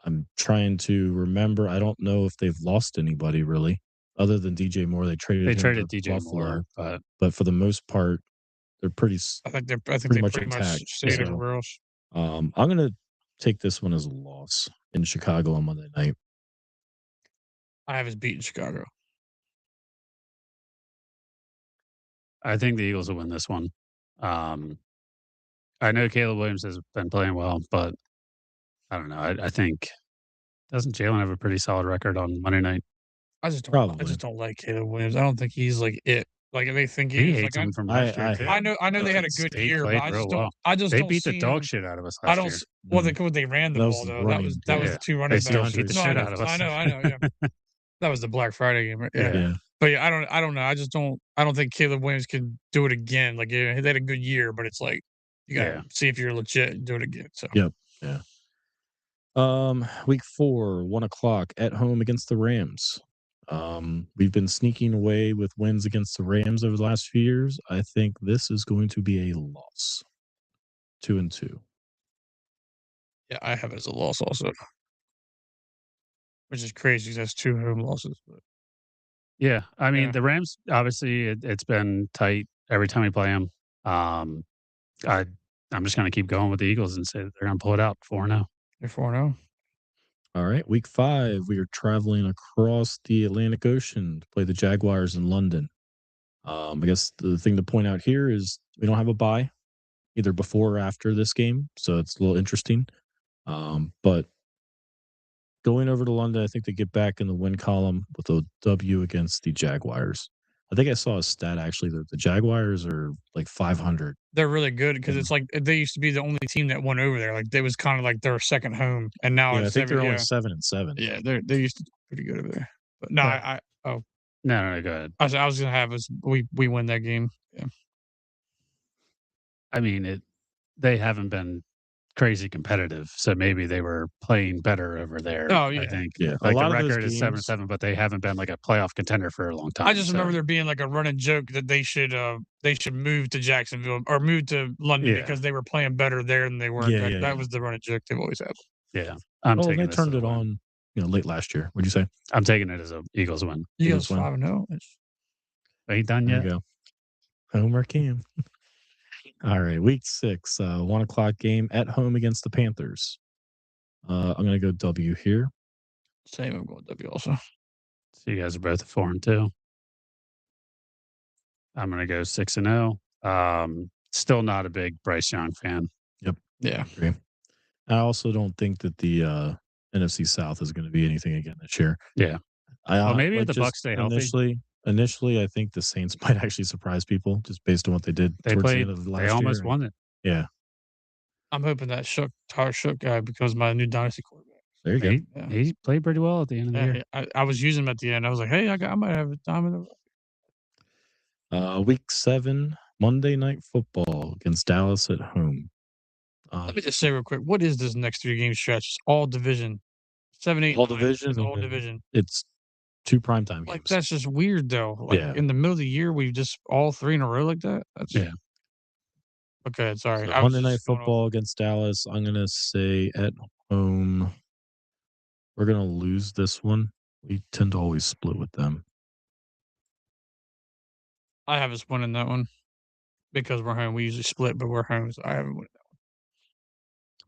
I'm trying to remember. I don't know if they've lost anybody really, other than DJ Moore. They traded DJ Moore, but for the most part, they're pretty. I think they're pretty much intact. Stayed everywhere else. I'm gonna take this one as a loss in Chicago on Monday night. I have us beating Chicago. I think the Eagles will win this one. I know Caleb Williams has been playing well, but I don't know. I think, doesn't Jalen have a pretty solid record on Monday night? I just don't like Caleb Williams. I don't think he's like it. Like they think he is. Like, from last year. I know they had a good year, but I just they don't beat the dog shit out of us last year. Well, they ran the ball though. That was the 2 running backs. They still beat the shit out of us. I know. Yeah, that was the Black Friday game. Yeah. But yeah, I don't know. I don't think Caleb Williams can do it again. Like they had a good year, but it's like you gotta see if you're legit and do it again. So yeah. Week 4, 1:00 at home against the Rams. We've been sneaking away with wins against the Rams over the last few years. I think this is going to be a loss. 2-2. Yeah, I have it as a loss also, which is crazy because that's 2 home losses. But yeah, I mean the Rams. Obviously, it's been tight every time we play them. I'm just going to keep going with the Eagles and say they're going to pull it out 4-0. They're 4-0. All right, week 5, we are traveling across the Atlantic Ocean to play the Jaguars in London. I guess the thing to point out here is we don't have a bye either before or after this game, so it's a little interesting. But going over to London, I think they get back in the win column with a W against the Jaguars. I think I saw a stat actually that the Jaguars are like 500. They're really good because it's like they used to be the only team that won over there. Like it was kind of like their second home, and now Yeah, I it's think they're only yeah. 7-7. Yeah, they used to be pretty good over there. But no, Right. No, go ahead. I was gonna have us we win that game. Yeah. I mean, they haven't been crazy competitive, so maybe they were playing better over there. Oh, yeah. I think. Yeah, Like a lot the of those record is games 7-7, but they haven't been like a playoff contender for a long time. I just remember there being like a running joke that they should move to Jacksonville or move to London because they were playing better there than they were. Yeah, That was the running joke they've always had. Yeah. they turned it on, late last year. What'd you say? I'm taking it as a Eagles win. Eagles 5-0. Ain't done yet. There you go. Homer Cam. All right, week 6, 1:00 game at home against the Panthers. I'm going to go W here. Same, I'm going W also. So you guys are both at 4-2. I'm going to go 6-0. Still not a big Bryce Young fan. Yep. Yeah. Agree. I also don't think that the NFC South is going to be anything again this year. Yeah. Well, maybe if the Bucs stay healthy. Initially, I think the Saints might actually surprise people just based on what they did towards the end of the last year. They almost won it. Yeah. I'm hoping that Tyler Shook guy becomes my new dynasty quarterback. There you go. He played pretty well at the end of the year. I was using him at the end. I was like, hey, I might have a time in the week 7, Monday Night Football against Dallas at home. Let me just say real quick, what is this next 3-game stretch? It's all division. 7, 8, all 9. division. It's all division. It's 2 primetime games. Like that's just weird though. Like in the middle of the year, we've just all 3 in a row like that. That's okay. Sorry. So Monday Night Football against Dallas. I'm gonna say at home. We're gonna lose this one. We tend to always split with them. I have us winning that one because we're home. We usually split, but we're home, so I haven't won that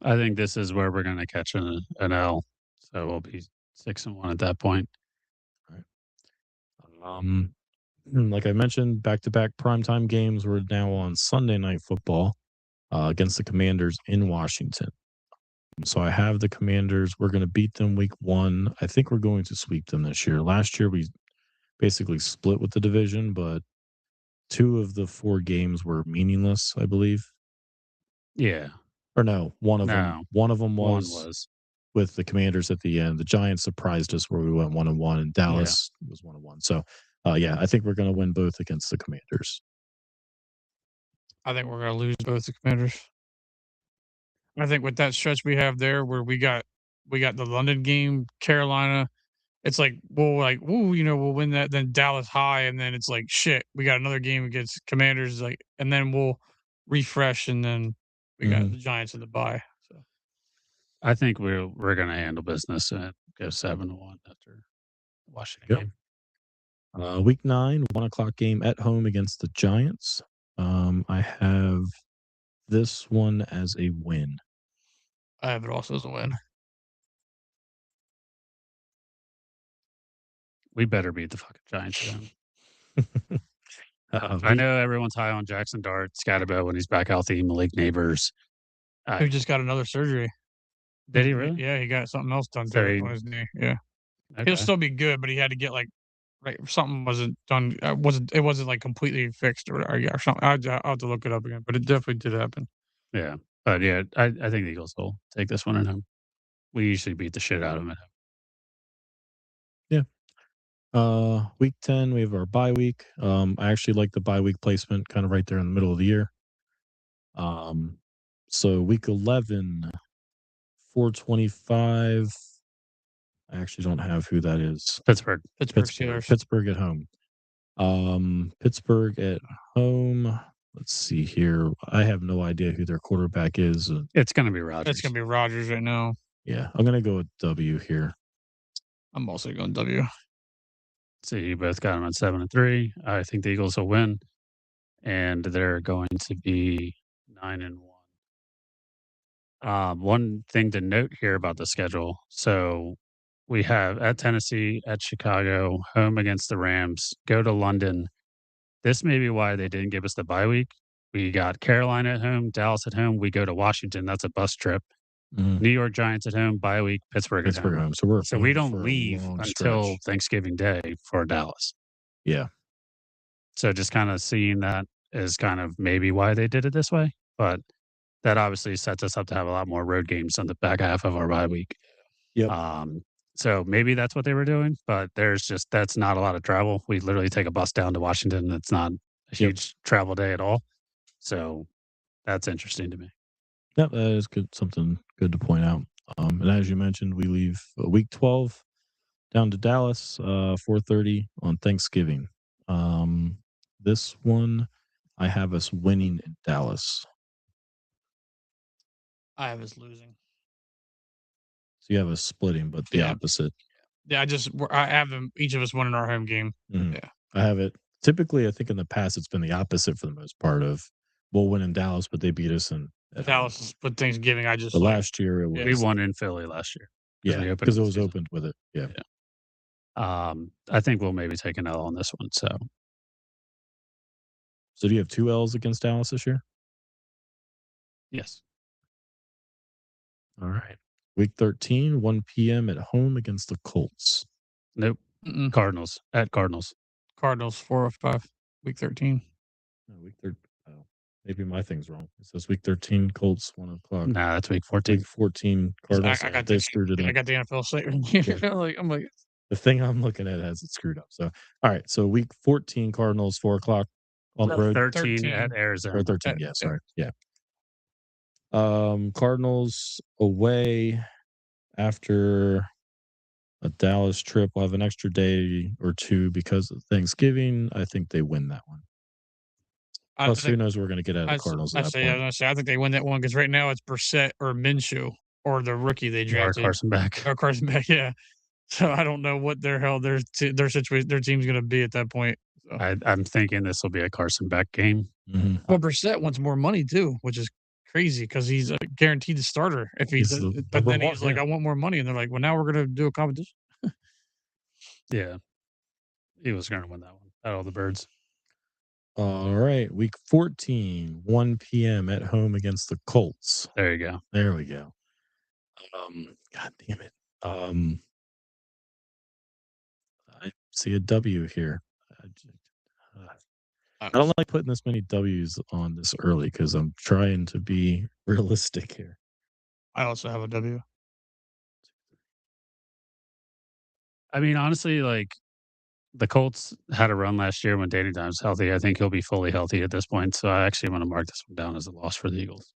one. I think this is where we're going to catch an L, so we'll be 6-1 at that point. All right. Like I mentioned, back-to-back primetime games. We're now on Sunday Night Football against the Commanders in Washington. So I have the Commanders. We're going to beat them week 1. I think we're going to sweep them this year. Last year, we basically split with the division, but 2 of the 4 games were meaningless, I believe. Yeah. Or no, one of them was with the Commanders at the end. The Giants surprised us where we went 1-1, and Dallas was 1-1. So, I think we're going to win both against the Commanders. I think we're going to lose both the Commanders. I think with that stretch we have there, where we got the London game, Carolina. It's like we'll win that. Then Dallas high, and then it's like shit. We got another game against Commanders, and then we'll refresh, and then we got the Giants in the bye. So I think we're going to handle business and go 7-1 after the Washington game. Week 9, 1:00 game at home against the Giants. I have this one as a win. I have it also as a win. We better beat the fucking Giants then. I know everyone's high on Jackson Dart, Scatterbo when he's back healthy, Malik Neighbors. Who just got another surgery. Did he really? Yeah, he got something else done to his knee. Yeah. Okay. He'll still be good, but he had to get something wasn't done. It wasn't like completely fixed or something. I'll have to look it up again, but it definitely did happen. Yeah. But yeah, I think the Eagles will take this one at home. We usually beat the shit out of them at home. Yeah. Week 10, we have our bye week. I actually like the bye week placement kind of right there in the middle of the year. So week 11, 425. I actually don't have who that is. Pittsburgh Steelers. Pittsburgh at home. Pittsburgh at home. Let's see here. I have no idea who their quarterback is. It's going to be Rodgers. It's going to be Rodgers right now. Yeah, I'm going to go with W here. I'm also going W. So you both got them at 7-3. I think the Eagles will win, and they're going to be 9-1. One thing to note here about the schedule. So we have at Tennessee, at Chicago, home against the Rams, go to London. This may be why they didn't give us the bye week. We got Carolina at home, Dallas at home. We go to Washington. That's a bus trip. New York Giants at home, bye week, Pittsburgh at home. So we don't leave until Thanksgiving Day for Dallas. Yeah. So just kind of seeing that is kind of maybe why they did it this way. But that obviously sets us up to have a lot more road games on the back half of our bye week. Yep. So maybe that's what they were doing, but that's not a lot of travel. We literally take a bus down to Washington. It's not a huge travel day at all. So that's interesting to me. Yep, that is good. Something good to point out. And as you mentioned, we leave week 12 down to Dallas, 4:30 on Thanksgiving. This one, I have us winning in Dallas. I have us losing. So you have us splitting, but the opposite. Yeah, I have them. Each of us winning our home game. Mm-hmm. Yeah, I have it. Typically, I think in the past it's been the opposite for the most part. Of we'll win in Dallas, but they beat us in Dallas is with Thanksgiving. But last year it was we won in Philly last year. Yeah, because it was opened with it. Yeah. I think we'll maybe take an L on this one. So do you have 2 L's against Dallas this year? Yes. All right. Week 13, 1 p.m. at home against the Colts. Nope. Cardinals. At Cardinals. Cardinals 4:05. Week 13. No, week 13. Oh, maybe my thing's wrong. It says week 13, Colts 1:00. Nah, that's week 14. Week 14, Cardinals. They screwed it up. I got the NFL statement here. Yeah. I'm like, the thing I'm looking at has it screwed up. So, all right. So week 14, Cardinals 4:00 on the road. 13 at Arizona. Or 13. Yeah. Sorry. Yeah. Cardinals away after a Dallas trip. We'll have an extra day or two because of Thanksgiving. I think they win that one. Plus, who knows what we're going to get out of the Cardinals at that point. I think they win that one because right now it's Brissett or Minshew or the rookie they drafted. Or Carson Beck. Yeah. So I don't know what their situation, their team's going to be at that point. So. I'm thinking this will be a Carson Beck game. Mm-hmm. Well, Brissett wants more money too, which is crazy because he's a guaranteed the starter. If he's but then he's like, I want more money, and they're like, well, now we're going to do a competition. Yeah, he was going to win that one out of all the birds. All right, week 14, 1 p.m. at home against the Colts. There you go. There we go. God damn it. I see a W here. I don't like putting this many W's on this early because I'm trying to be realistic here. I also have a W. I mean, honestly, like the Colts had a run last year when Danny Dimes was healthy. I think he'll be fully healthy at this point. So I actually want to mark this one down as a loss for the Eagles.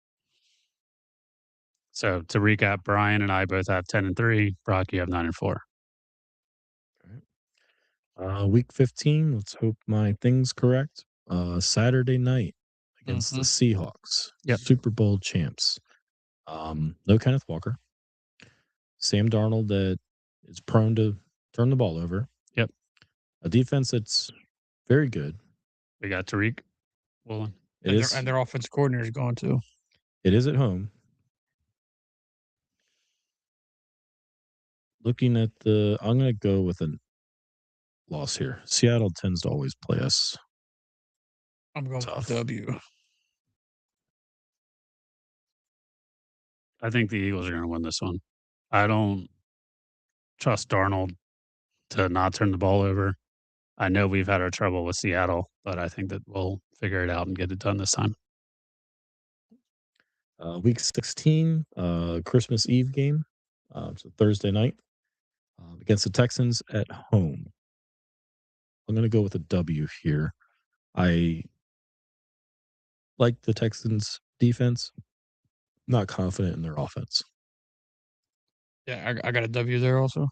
So to recap, Brian and I both have 10-3. Brock, you have 9-4. Week 15, let's hope my thing's correct. Saturday night against the Seahawks. Yep. Super Bowl champs. No Kenneth Walker. Sam Darnold that is prone to turn the ball over. Yep. A defense that's very good. We got Tariq Woolen. And their offensive coordinator is going too. It is at home. Looking at I'm going to go with a loss here. Seattle tends to always play us. I'm going with W. I think the Eagles are going to win this one. I don't trust Darnold to not turn the ball over. I know we've had our trouble with Seattle, but I think that we'll figure it out and get it done this time. Week 16, Christmas Eve game. It's a Thursday night against the Texans at home. I'm going to go with a W here. I like the Texans' defense. Not confident in their offense. Yeah, I got a W there also.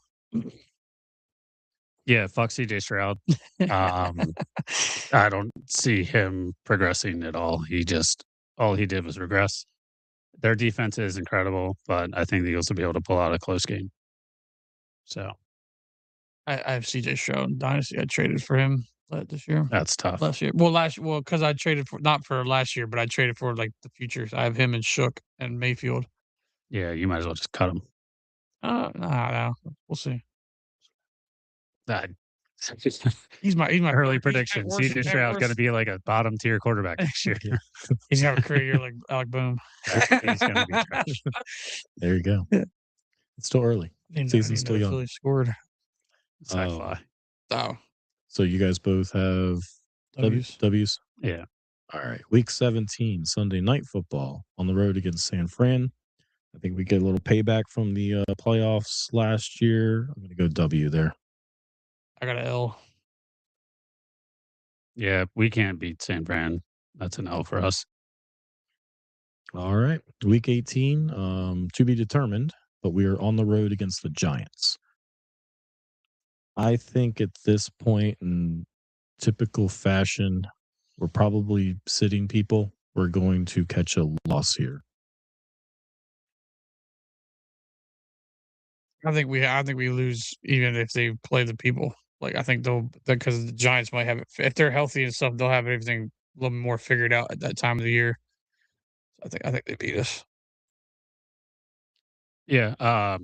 Yeah, fuck CJ Stroud. I don't see him progressing at all. All he did was regress. Their defense is incredible, but I think the Eagles will be able to pull out a close game. So I have CJ Stroud in Dynasty. I traded for him this year. That's tough. Last year. Well, because I traded for not for last year, but I traded for like the futures. I have him and Shook and Mayfield. Yeah, you might as well just cut him. No, we'll see. He's my early prediction. CJ Stroud's going to be like a bottom tier quarterback next year. He's gonna have a career year like Alec Boone. He's going to be trash. There you go. It's still early. Season's still young. Philly scored. Sci-fi. Oh. So you guys both have W's? Yeah. All right. Week 17, Sunday night football on the road against San Fran. I think we get a little payback from the playoffs last year. I'm going to go W there. I got an L. Yeah, we can't beat San Fran. That's an L for us. All right. Week 18, to be determined, but we are on the road against the Giants. I think at this point, in typical fashion, we're probably sitting people. We're going to catch a loss here. I think we lose even if they play the people. Like I think because the Giants might have it if they're healthy and stuff, they'll have everything a little more figured out at that time of the year. I think they beat us. Yeah.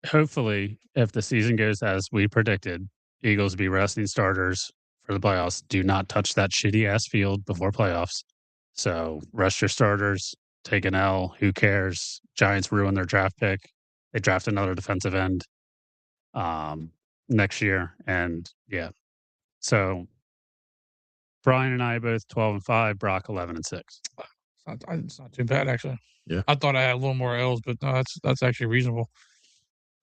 Hopefully, if the season goes as we predicted, Eagles be resting starters for the playoffs. Do not touch that shitty ass field before playoffs. So rest your starters, take an L. Who cares? Giants ruin their draft pick. They draft another defensive end next year. And yeah. So Brian and I both 12-5, Brock 11-6. It's not too bad actually. Yeah. I thought I had a little more L's, but no, that's actually reasonable.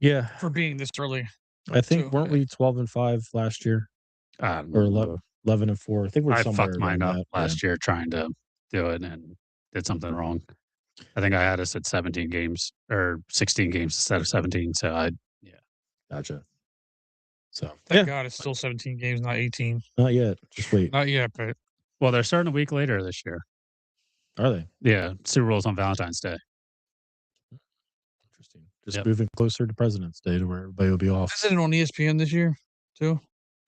Yeah. For being this early. I think weren't we 12-5 last year? Or 11-4. I think we're somewhere fucked mine up that, last year trying to do it and did something wrong. I think I had us at 17 games or 16 games instead of 17. So Gotcha. So thank God it's still 17 games, not 18. Not yet. Just wait. Not yet, but well, they're starting a week later this year. Are they? Yeah, Super Bowl's on Valentine's Day. Interesting. Just moving closer to President's Day to where everybody will be off. Isn't it on ESPN this year too?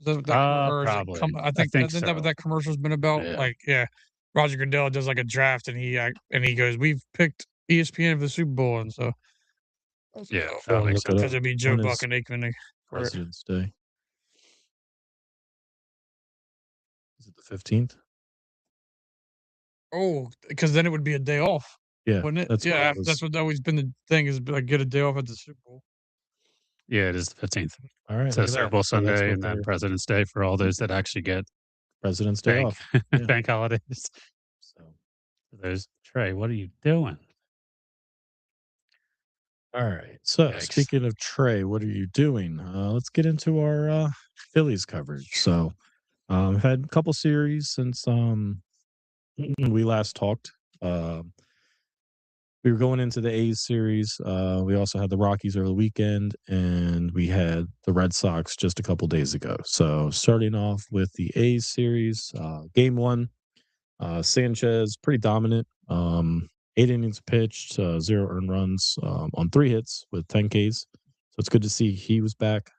Probably. I think so. That what that commercial's been about. Yeah. Like, Roger Goodell does like a draft, and he goes, "We've picked ESPN for the Super Bowl," and so because it'd be Joe Buck and Aikman. President's Day. Is it the 15th? Oh, because then it would be a day off. Yeah, wouldn't it? That's what's always been the thing is like get a day off at the Super Bowl. Yeah, it is the 15th. All right. So Super Bowl Sunday and then President's Day for all those that actually get President's Day off. Bank holidays. So there's Trey. What are you doing? All right. So speaking of Trey, what are you doing? Let's get into our Phillies coverage. So I've had a couple series since we last talked. We were going into the A's series. We also had the Rockies over the weekend, and we had the Red Sox just a couple days ago. So starting off with the A's series, game one, Sanchez pretty dominant. 8 innings pitched, 0 earned runs on 3 hits with 10 Ks. So it's good to see he was back.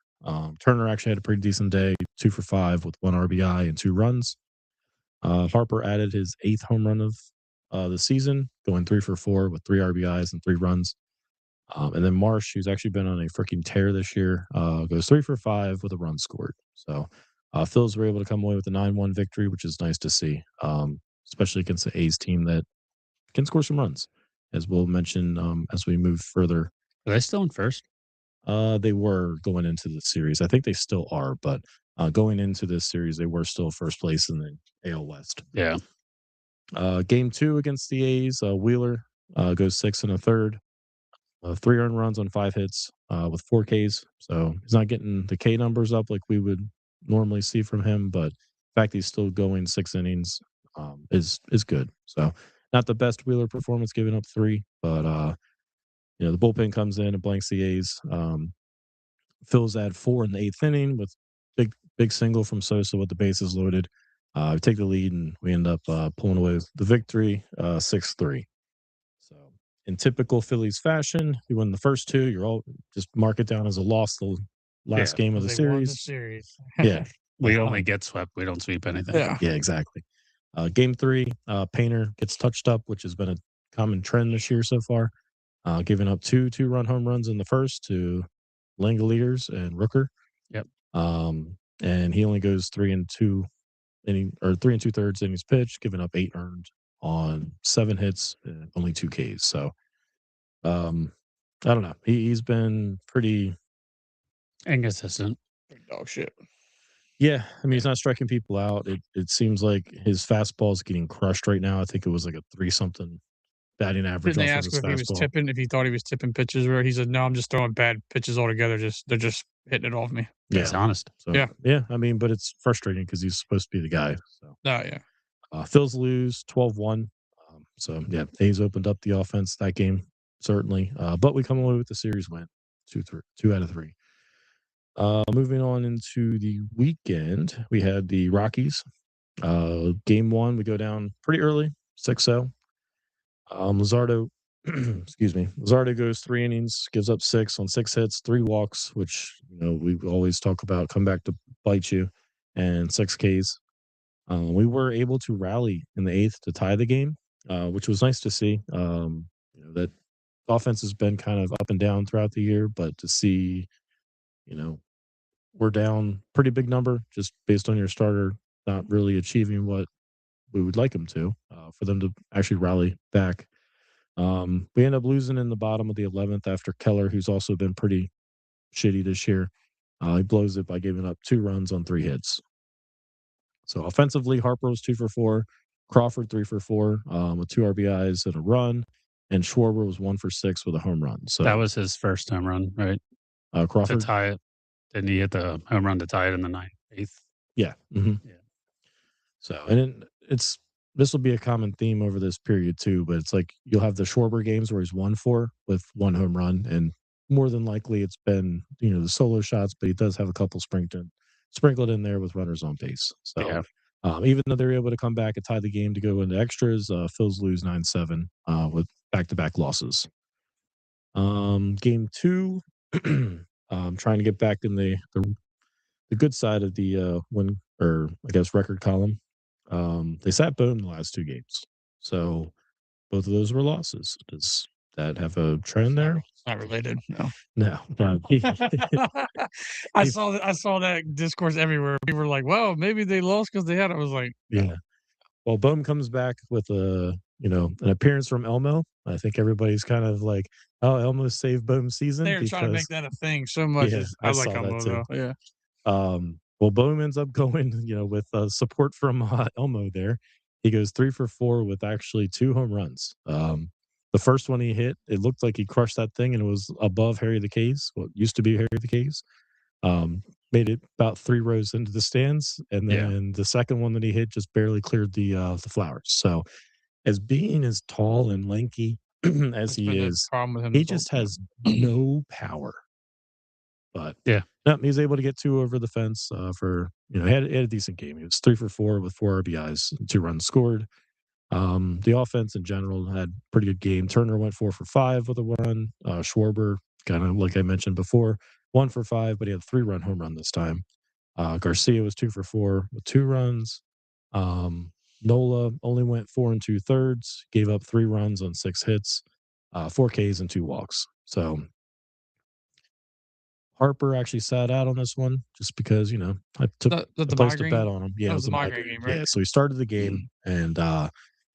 Turner actually had a pretty decent day, 2 for 5 with 1 RBI and 2 runs. Harper added his 8th home run of the season, going 3 for 4 with 3 RBIs and 3 runs. And then Marsh, who's actually been on a freaking tear this year, goes 3 for 5 with a run scored. So Phils were able to come away with a 9-1 victory, which is nice to see, especially against the A's team that can score some runs, as we'll mention as we move further. Are they still in first? They were going into the series. I think they still are, but going into this series, they were still first place in the AL West. Yeah. Game 2 against the A's, Wheeler goes 6 1/3, 3 earned runs on 5 hits with 4 Ks. So he's not getting the K numbers up like we would normally see from him, but the fact he's still going 6 innings is good. So not the best Wheeler performance, giving up 3, but the bullpen comes in and blanks the A's. Phil's add 4 in the 8th inning with big single from Sosa with the bases loaded. We take the lead and we end up pulling away the victory, 6-3. So in typical Phillies fashion, you win the first 2. You're all just mark it down as a loss the last game of the series. Won the series. Yeah. We only get swept. We don't sweep anything. Yeah, exactly. Game 3, Painter gets touched up, which has been a common trend this year so far, giving up 2-run home runs in the first to Langoliers and Rooker. Yep. And he only goes 3 3 2/3 innings pitched, giving up 8 earned on 7 hits, and only 2 Ks. So, I don't know. He's been pretty inconsistent. dog shit. Yeah, I mean, he's not striking people out. It seems like his fastball is getting crushed right now. I think it was like a 3-something batting average. Didn't they off ask of him his if he was fastball. tipping, if he thought he was tipping pitches? Where he said, "No, I'm just throwing bad pitches altogether. They're just hitting it off me." Yeah, he's honest. So, yeah. I mean, but it's frustrating because he's supposed to be the guy. So, yeah. Phillies lose 12-1. So yeah, Hayes opened up the offense that game certainly, but we come away with the series win, 2 out of 3. Moving on into the weekend, we had the Rockies. Game 1, we go down pretty early, 6-0. Luzardo, excuse me, Luzardo goes 3 innings, gives up 6 on 6 hits, 3 walks, which we always talk about come back to bite you, and 6 Ks. We were able to rally in the 8th to tie the game, which was nice to see. That offense has been kind of up and down throughout the year, but to see, we're down pretty big number just based on your starter not really achieving what we would like them to, for them to actually rally back. We end up losing in the bottom of the 11th after Keller, who's also been pretty shitty this year. He blows it by giving up 2 runs on 3 hits. So offensively, Harper was 2 for 4, Crawford 3 for 4, with 2 RBIs and a run, and Schwarber was 1 for 6 with a home run. So that was his first home run, right? Crawford to tie it. Didn't he hit the home run to tie it in the 8th? Yeah. Mm-hmm. Yeah. So, and this will be a common theme over this period too, but it's like you'll have the Schwarber games where he's 1-4 with 1 home run, and more than likely it's been the solo shots, but he does have a couple sprinkled in there with runners on base. So, yeah. Even though they're able to come back and tie the game to go into extras, Phil's lose 9-7 with back-to-back losses. Game 2, trying to get back in the good side of the win, or I guess record column. They sat Bohm the last 2 games, so both of those were losses. Does that have a trend there? It's not related. No. No. I saw that discourse everywhere. People were like, "Well, maybe they lost because they had." I was like, yeah. Well, Bohm comes back with an appearance from Elmo. I think everybody's kind of like, "Oh, Elmo saved Bohm's season." They're trying to make that a thing so much. Yeah, I like saw Elmo that too. though. Yeah. Well, Bohm ends up going, with support from Elmo there. He goes 3 for 4 with actually 2 home runs. The first one he hit, it looked like he crushed that thing, and it was above Harry the K's, what used to be Harry the K's. Made it about 3 rows into the stands, and then the second one that he hit just barely cleared the flowers. So, as being as tall and lanky as he is, he just has no power. But no, he was able to get 2 over the fence for he had a decent game. He was 3 for 4 with 4 RBIs, 2 runs scored. The offense in general had pretty good game. Turner went 4 for 5 with a run. Schwarber, kind of like I mentioned before, 1 for 5, but he had a 3-run home run this time. Garcia was 2 for 4 with 2 runs. Nola only went 4 2/3, gave up 3 runs on 6 hits, 4 Ks and 2 walks. So Harper actually sat out on this one just because, I placed a bet on him. Yeah, it was a migraine game, right? Yeah, so he started the game and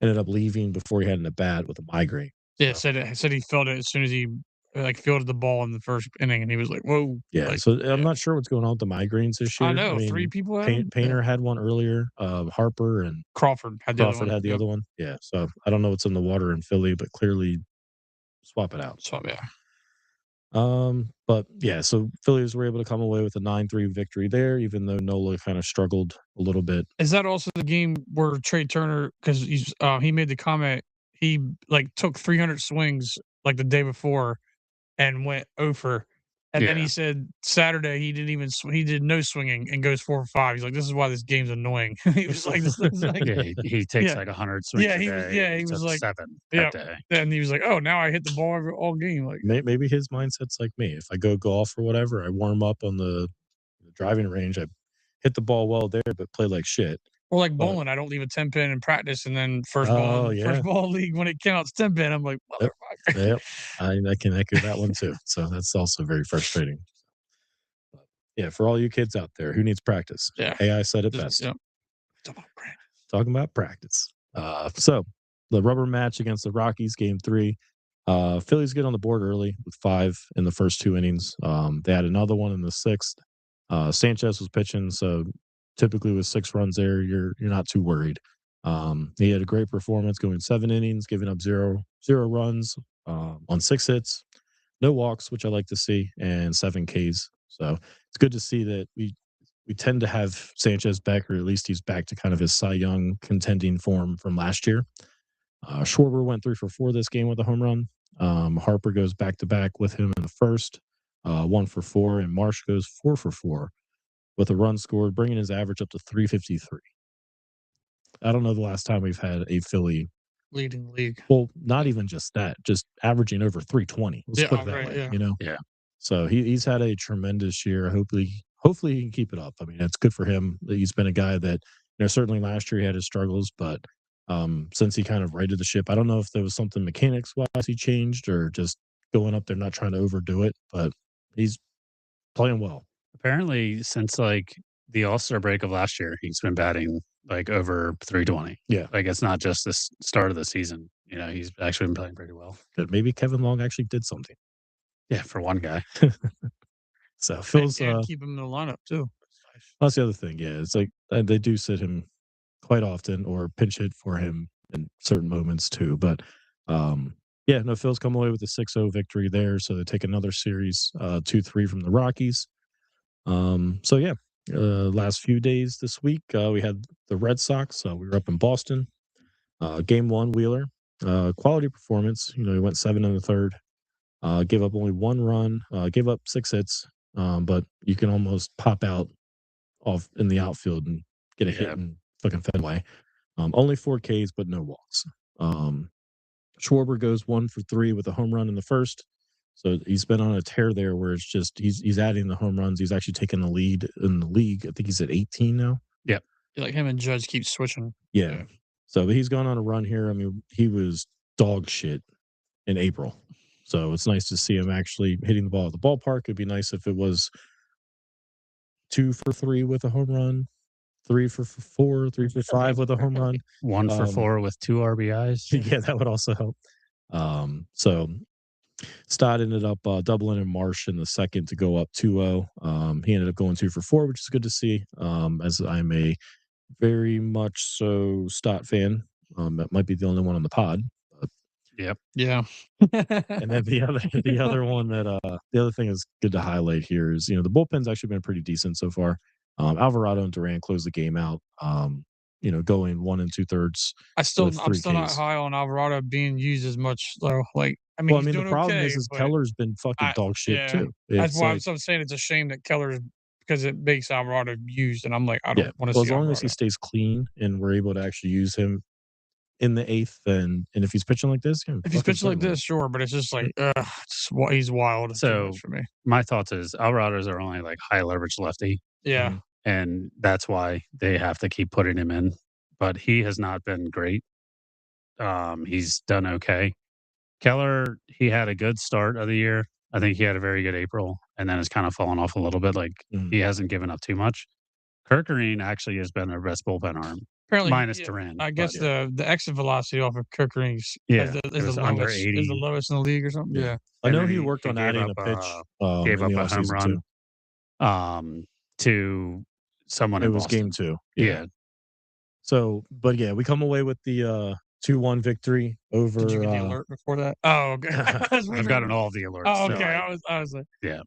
ended up leaving before he had an at bat with a migraine. Yeah, So. said he felt it as soon as he fielded the ball in the first inning, and he was like, "Whoa!" Yeah, so I'm not sure what's going on with the migraines this year. I know 3 people had Painter had one earlier. Harper and Crawford had the other one. Yeah, so I don't know what's in the water in Philly, but clearly swap it out. But yeah, so Phillies were able to come away with a 9-3 victory there, even though Nola kind of struggled a little bit. Is that also the game where Trey Turner, because he made the comment, he took 300 swings the day before and went over, and then he said Saturday he did no swinging and goes 4 for 5. He's like, "This is why this game's annoying." He was like, "This is like." He takes 100 swings. He was like 7 that day. And he was like, "Oh, now I hit the ball all game." Like maybe his mindset's like me. If I go golf or whatever, I warm up on the driving range. I hit the ball well there, but play like shit. Or like bowling, I don't leave a 10-pin in practice, and then first ball league when it counts 10-pin, I'm like, motherfucker. Yep. I can echo that one too. So that's also very frustrating. But yeah, for all you kids out there, who needs practice? Yeah. AI said it best. Yeah. Talking about practice. So the rubber match against the Rockies, game 3. Phillies get on the board early with 5 in the first 2 innings. They had another one in the 6th. Sanchez was pitching, so typically with 6 runs there, you're not too worried. He had a great performance, going 7 innings, giving up zero runs on 6 hits, no walks, which I like to see, and 7 Ks. So it's good to see that we tend to have Sanchez back, or at least he's back to kind of his Cy Young contending form from last year. Schwarber went 3 for 4 this game with a home run. Harper goes back to back with him in the first, 1 for 4, and Marsh goes 4 for 4 with a run scored, bringing his average up to 353. I don't know the last time we've had a Philly leading the league. Well, not even just that, just averaging over 320. Let's put it that way, you know? Yeah. So he's had a tremendous year. Hopefully he can keep it up. I mean, it's good for him that he's been a guy that, certainly last year he had his struggles, but since he kind of righted the ship, I don't know if there was something mechanics wise he changed or just going up there not trying to overdo it, but he's playing well. Apparently, since like the All-Star break of last year, he's been batting like over 320. Yeah. Like it's not just the start of the season. He's actually been playing pretty well. Good. Maybe Kevin Long actually did something. Yeah, for one guy. So Phil's keep him in the lineup too. That's the other thing. Yeah, it's like they do sit him quite often or pinch hit for him in certain moments too. But Phil's come away with a 6-0 victory there. So they take another series 2-3 from the Rockies. Last few days this week we had the Red Sox. We were up in Boston. Game 1, Wheeler, quality performance. He went 7 in the third. Gave up only 1 run. Gave up 6 hits. But you can almost pop out off in the outfield and get a hit in fucking Fenway. Only 4 Ks, but no walks. Schwarber goes 1 for 3 with a home run in the first. So he's been on a tear there where it's just he's adding the home runs. He's actually taking the lead in the league. I think he's at 18 now. Yep. Like him and Judge keep switching. Yeah. So he's gone on a run here. I mean, he was dog shit in April. So it's nice to see him actually hitting the ball at the ballpark. It'd be nice if it was 2 for 3 with a home run, 3 for 4, 3 for 5 with a home run, 1 for 4 with 2 RBIs. Yeah, that would also help. So Stott ended up doubling in Marsh in the second to go up 2-0. He ended up going 2 for 4, which is good to see. As I'm a very much so Stott fan. That might be the only one on the pod. Yep. Yeah. And then the other one that the other thing is good to highlight here is the bullpen's actually been pretty decent so far. Alvarado and Duran closed the game out. Going 1 2/3. I'm still not high on Alvarado being used as much though. The problem is Keller's been fucking dog shit too. That's why I'm saying it's a shame that Keller's, because it makes Alvarado used, and I'm like, I don't want to see as long Alvarado. as he stays clean and we're able to actually use him in the 8th, and if he's pitching like this, if he's pitching like this, sure, but it's just like he's wild. So for me, my thoughts is Alvarado's are only like high leverage lefty. Yeah. And that's why they have to keep putting him in. But he has not been great. He's done okay. Keller, he had a good start of the year. I think he had a very good April, and then it's kind of fallen off a little bit. He hasn't given up too much. Kerkering actually has been our best bullpen arm, apparently, minus Duran. I guess the exit velocity off of Kerkering's is the lowest in the league or something. Yeah. I know he worked on adding a pitch. Gave up a home run to someone. It was game 2. Yeah. So, but we come away with the 2-1 victory over. Did you get the alert before that? Oh, okay. I've gotten all of the alerts. Oh, okay. So I was like, yeah.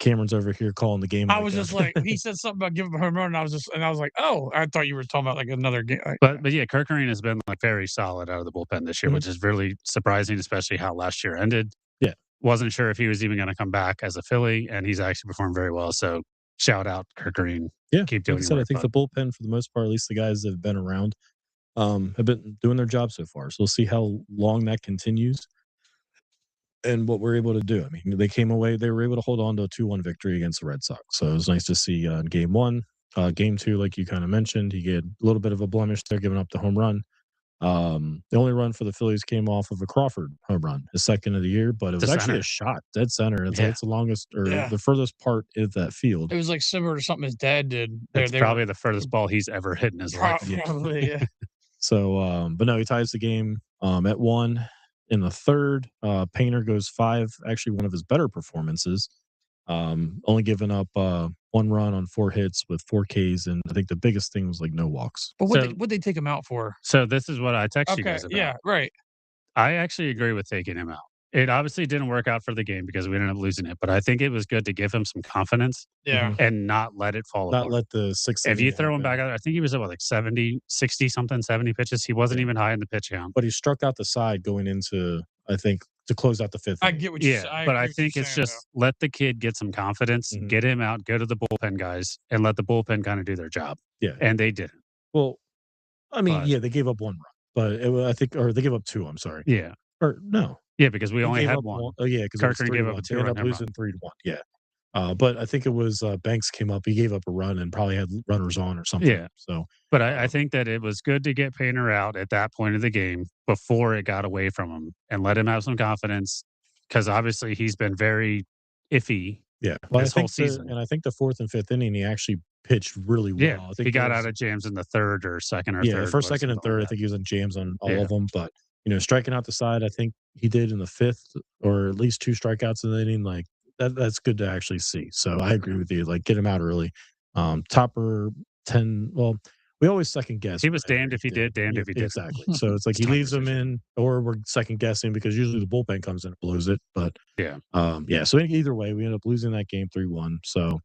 Cameron's over here calling the game. I was just like, he said something about giving a home run, and I was like, oh, I thought you were talking about like another game. But Kerkering has been like very solid out of the bullpen this year, which is really surprising, especially how last year ended. Yeah, wasn't sure if he was even going to come back as a Philly, and he's actually performed very well. So shout out Kerkering. Yeah, keep doing. I think the bullpen, for the most part, at least the guys that have been around, have been doing their job so far. So we'll see how long that continues and what we're able to do. I mean, they were able to hold on to a 2-1 victory against the Red Sox. So it was nice to see in game 1. Game 2, like you kind of mentioned, he had a little bit of a blemish there, giving up the home run. The only run for the Phillies came off of a Crawford home run, his second of the year, but it was actually a shot dead center. It's like it's the longest or the furthest part of that field. It was like similar to something his dad did. It's probably the furthest ball he's ever hit in his life. Probably, yeah. So, but no, he ties the game at 1 in the third. Painter goes 5, actually one of his better performances. Only giving up 1 run on 4 hits with 4 Ks, and I think the biggest thing was like no walks. But what they take him out for? So this is what I text you guys about. Yeah, right. I actually agree with taking him out. It obviously didn't work out for the game because we ended up losing it, but I think it was good to give him some confidence and not let it fall apart. Not let the 6 If you throw him back out, I think he was at like 70 something, 70 pitches. He wasn't even high in the pitch count. But he struck out the side going into, I think, to close out the 5th. I get what you're saying. But I think it's just let the kid get some confidence, get him out, go to the bullpen guys, and let the bullpen kind of do their job. Yeah. And they didn't. Well, I mean, they gave up 1 run, but I think, or they gave up 2, I'm sorry. Yeah. Or no. Yeah, because we only had 1. Oh, yeah, because Kirkland gave up a 2 run. They ended up losing 3-1. Yeah. But I think it was Banks came up. He gave up a run and probably had runners on or something. Yeah. So, but I think that it was good to get Painter out at that point of the game before it got away from him and let him have some confidence because obviously he's been very iffy. Yeah. Well, this whole season. And I think the 4th and 5th inning, he actually pitched really well. Yeah. I think he got out of jams in the 3rd or 2nd or 3rd. Yeah, first, 2nd, and 3rd. I think he was in jams on all of them. But, striking out the side, I think he did in the 5th or at least 2 strikeouts in the inning. Like, that's good to actually see. So I agree with you. Like, get him out early. Topper 10. Well, we always second guess. He was damned if he did, damned if he did. Exactly. So it's like he leaves them in, or we're second guessing because usually the bullpen comes in and blows it. But So either way, we ended up losing that game 3-1. So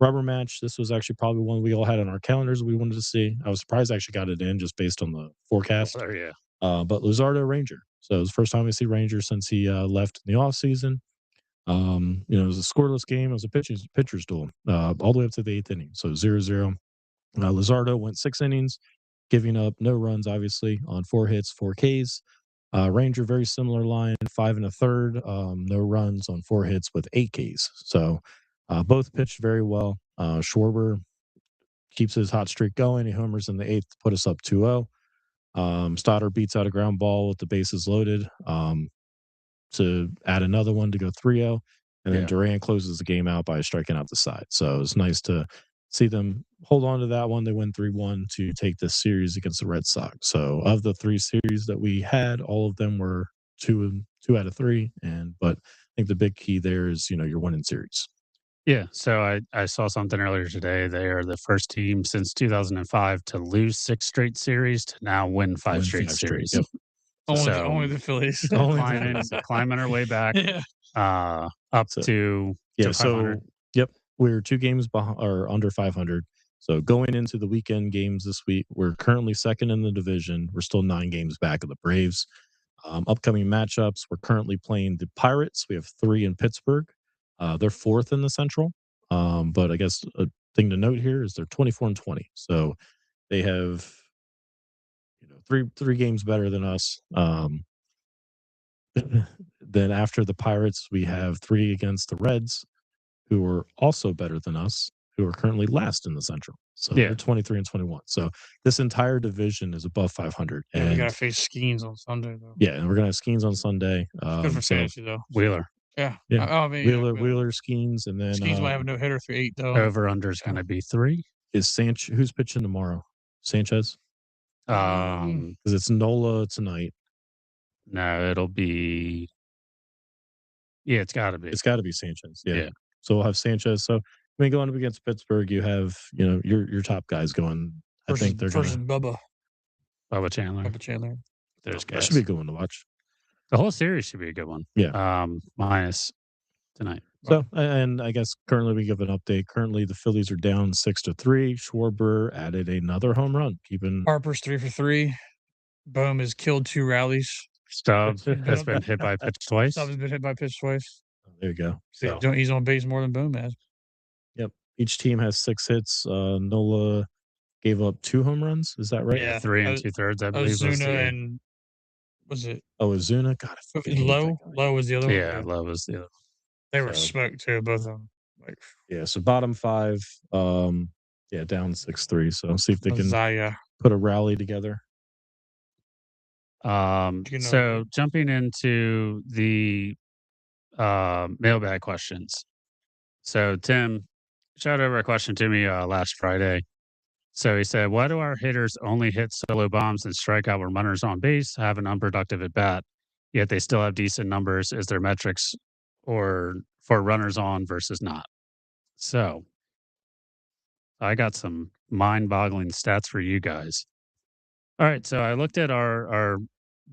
rubber match. This was actually probably one we all had on our calendars. We wanted to see. I was surprised I actually got it in just based on the forecast. Oh, yeah. But Luzardo Ranger. So it was the first time we see Ranger since he left in the offseason. It was a scoreless game. It was a pitcher's duel all the way up to the 8th inning. So 0-0. Luzardo went 6 innings, giving up no runs, obviously, on 4 hits, 4 Ks. Ranger, very similar line, 5 1/3, no runs on 4 hits with 8 Ks. So both pitched very well. Schwarber keeps his hot streak going. He homers in the 8th to put us up 2-0. Stoddard beats out a ground ball with the bases loaded to add another one to go 3-0. And then Durant closes the game out by striking out the side. So it's nice to see them hold on to that one. They win 3-1 to take this series against the Red Sox. So of the 3 series that we had, all of them were 2 out of 3. But I think the big key there is, you're winning series. Yeah. So I saw something earlier today. They are the first team since 2005 to lose 6 straight series to now win 5 straight series. Yep. Only the Phillies. Climbing our way back up to 500. So we're 2 games behind or under 500. So going into the weekend games this week, we're currently 2nd in the division. We're still 9 games back of the Braves. Upcoming matchups, we're currently playing the Pirates. We have 3 in Pittsburgh. They're 4th in the Central. But I guess a thing to note here is they're 24-20. So they have 3 games better than us. Then after the Pirates, we have 3 against the Reds, who are also better than us, who are currently last in the Central. So they're 23-21. So this entire division is above 500. And we got to face Skeens on Sunday, though. Yeah, and we're going to have Skeens on Sunday. Good for fantasy, though. Wheeler. Yeah. Wheeler, Skeens, and then Skeens might have a no-hitter for 8, though. Over-under is going to be 3. Is who's pitching tomorrow? Sanchez? Because it's Nola tonight. No, it'll be... Yeah, it's got to be. It's got to be Sanchez. Yeah. So we'll have Sanchez. So going up against Pittsburgh, you have your top guys going. I think they're versus Bubba Chandler. That should be a good one to watch. The whole series should be a good one. Yeah. Minus tonight. So, and I guess currently we give an update. Currently, the Phillies are down 6-3. Schwarber added another home run. Harper's 3 for 3. Bohm has killed 2 rallies. Stubbs has been hit by a pitch twice. Stubbs has been hit by a pitch twice. There you go. So. He's on base more than Bohm has. Yep. Each team has 6 hits. Nola gave up 2 home runs. Is that right? Yeah, 3 2/3, I believe. Ozuna and was it? Oh, Ozuna. God, Low was the other one. Yeah, Low was the other. They were smoked too, both of them. So bottom 5. Yeah, down 6-3. So see if they can Zaya. put a rally together. So jumping into the mailbag questions. So Tim shot over a question to me last Friday. So he said, "Why do our hitters only hit solo bombs and strike out when runners on base have an unproductive at bat, yet they still have decent numbers as their metrics or for runners on versus not?" So I got some mind-boggling stats for you guys. All right, so I looked at our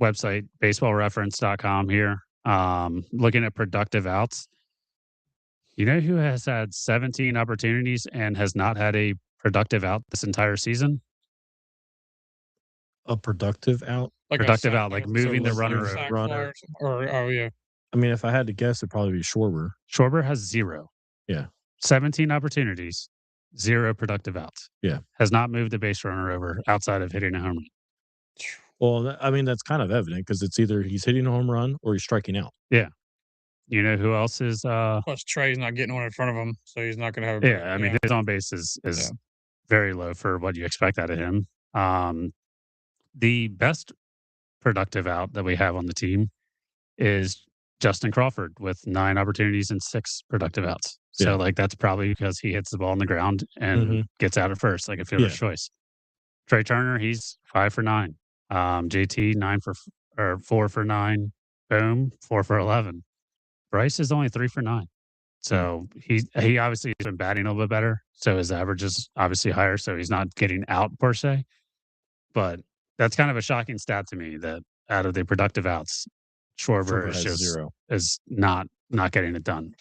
website, baseballreference.com here, looking at productive outs. You know who has had 17 opportunities and has not had a productive out this entire season? A productive out? Like Productive out, like moving the runner sack over. or yeah. I mean, if I had to guess, it'd probably be Schwarber. Schwarber has 0. Yeah. 17 opportunities, 0 productive outs. Yeah. Has not moved the base runner over outside of hitting a home run. Well, I mean, that's kind of evident because it's either he's hitting a home run or he's striking out. Yeah. You know who else is Plus Trey's not getting one in front of him, so he's not gonna have a I mean his on base is very low for what you expect out of him. The best productive out that we have on the team is Justin Crawford with 9 opportunities and 6 productive outs. So like that's probably because he hits the ball on the ground and gets out at first, like a fielder's choice. Trey Turner, he's 5 for 9. JT 4 for 9. Boom, 4 for 11. Bryce is only 3 for 9. So he obviously has been batting a little bit better. So his average is obviously higher. So he's not getting out per se. But that's kind of a shocking stat to me that out of the productive outs, Schwarber is just 0. is not getting it done.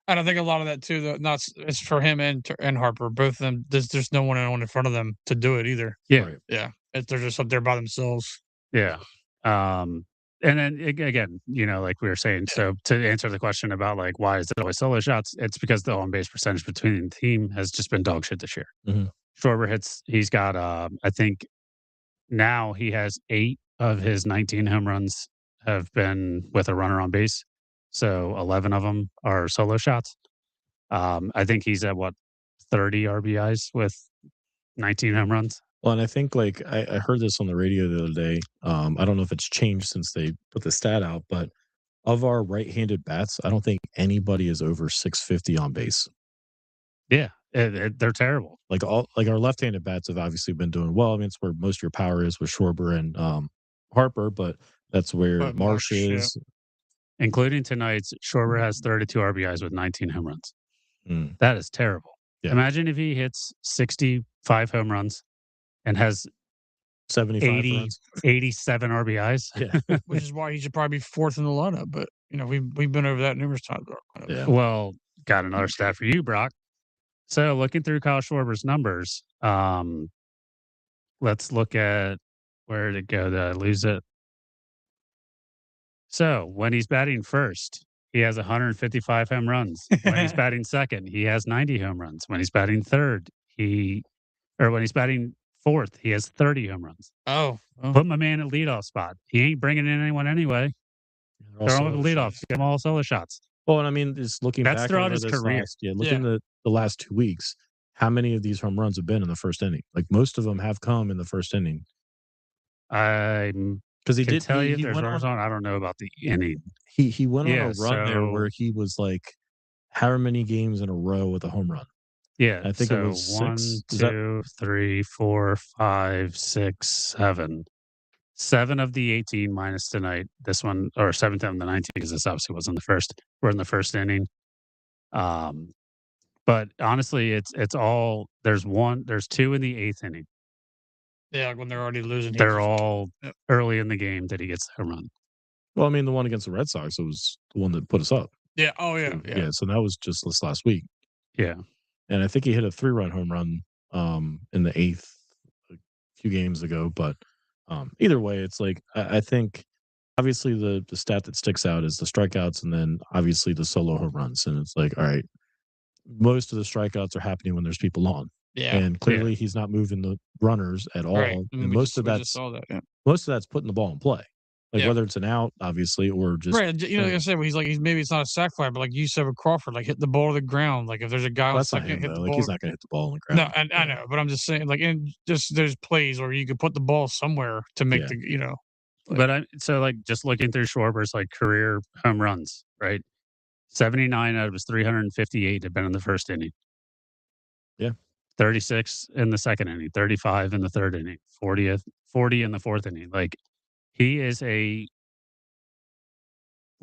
And I think a lot of that too, though, it's for him and Harper. Both of them, there's no one in front of them to do it either. Yeah, right. Yeah, they're just up there by themselves. Yeah. And then again, like we were saying, so to answer the question about like why is it always solo shots, it's because the on base percentage between the team has just been dog shit this year. Schwarber he's got I think now he has 8 of his 19 home runs have been with a runner on base. So 11 of them are solo shots. I think he's at 30 RBIs with 19 home runs. Well, and I think like I heard this on the radio the other day. I don't know if it's changed since they put the stat out, but of our right-handed bats, I don't think anybody is over 650 on base. Yeah, they're terrible. Like our left-handed bats have obviously been doing well. I mean, it's where most of your power is with Schwarber and Harper, but that's where Marsh is. Yeah. Including tonight's, Schwarber has 32 RBIs with 19 home runs. That is terrible. Yeah. Imagine if he hits 65 home runs and has 87 RBIs. Yeah. Which is why he should probably be 4th in the lineup. But we've been over that numerous times. Yeah. Well, got another stat for you, Brock. So looking through Kyle Schwarber's numbers, let's look at where did it go? Did I lose it? So when he's batting first, he has 155 home runs. When he's batting second, he has 90 home runs. When he's batting third, when he's batting fourth, he has 30 home runs. Oh. Put my man at leadoff spot. He ain't bringing in anyone anyway. Throw him at the leadoff. Get him all solo shots. Well, and I mean, just looking back throughout his career. Looking at the last 2 weeks, how many of these home runs have been in the first inning? Like most of them have come in the first inning. Because he did tell you if there's runners on. I don't know about the inning. He went on a run there where he was like, how many games in a row with a home run? Yeah, I think it was 1, 2, 3, 4, 5, 6, 7. 7 of the 18 minus tonight. This one, or 7th of the 19, because this obviously wasn't the first. We're in the first inning. But honestly, it's all there's 2 in the 8th inning. Yeah, when they're already losing. They're all early in the game that he gets the home run. Well, I mean, the one against the Red Sox, it was the one that put us up. Yeah. Oh, yeah. Yeah. So that was just this last week. Yeah. And I think he hit a 3-run home run in the 8th a few games ago. But either way, it's like I think obviously the stat that sticks out is the strikeouts and then obviously the solo home runs. And it's like, all right, most of the strikeouts are happening when there's people on. Yeah. And clearly he's not moving the runners at all. Right. And most of that's putting the ball in play. Like whether it's an out, obviously, or just right. You know, like I said, he's maybe it's not a sack fly, but like you said with Crawford, like hit the ball to the ground. Like if there's a guy on second, hit the like ball. he's not gonna hit the ball on the No, ground. I know, but I'm just saying, like, and just there's plays where you could put the ball somewhere to make the, But just looking through Schwarber's like career home runs, right? 79 out of his 358 have been in the first inning. Yeah. 36 in the second inning, 35 in the third inning, 40 in the fourth inning. Like he is a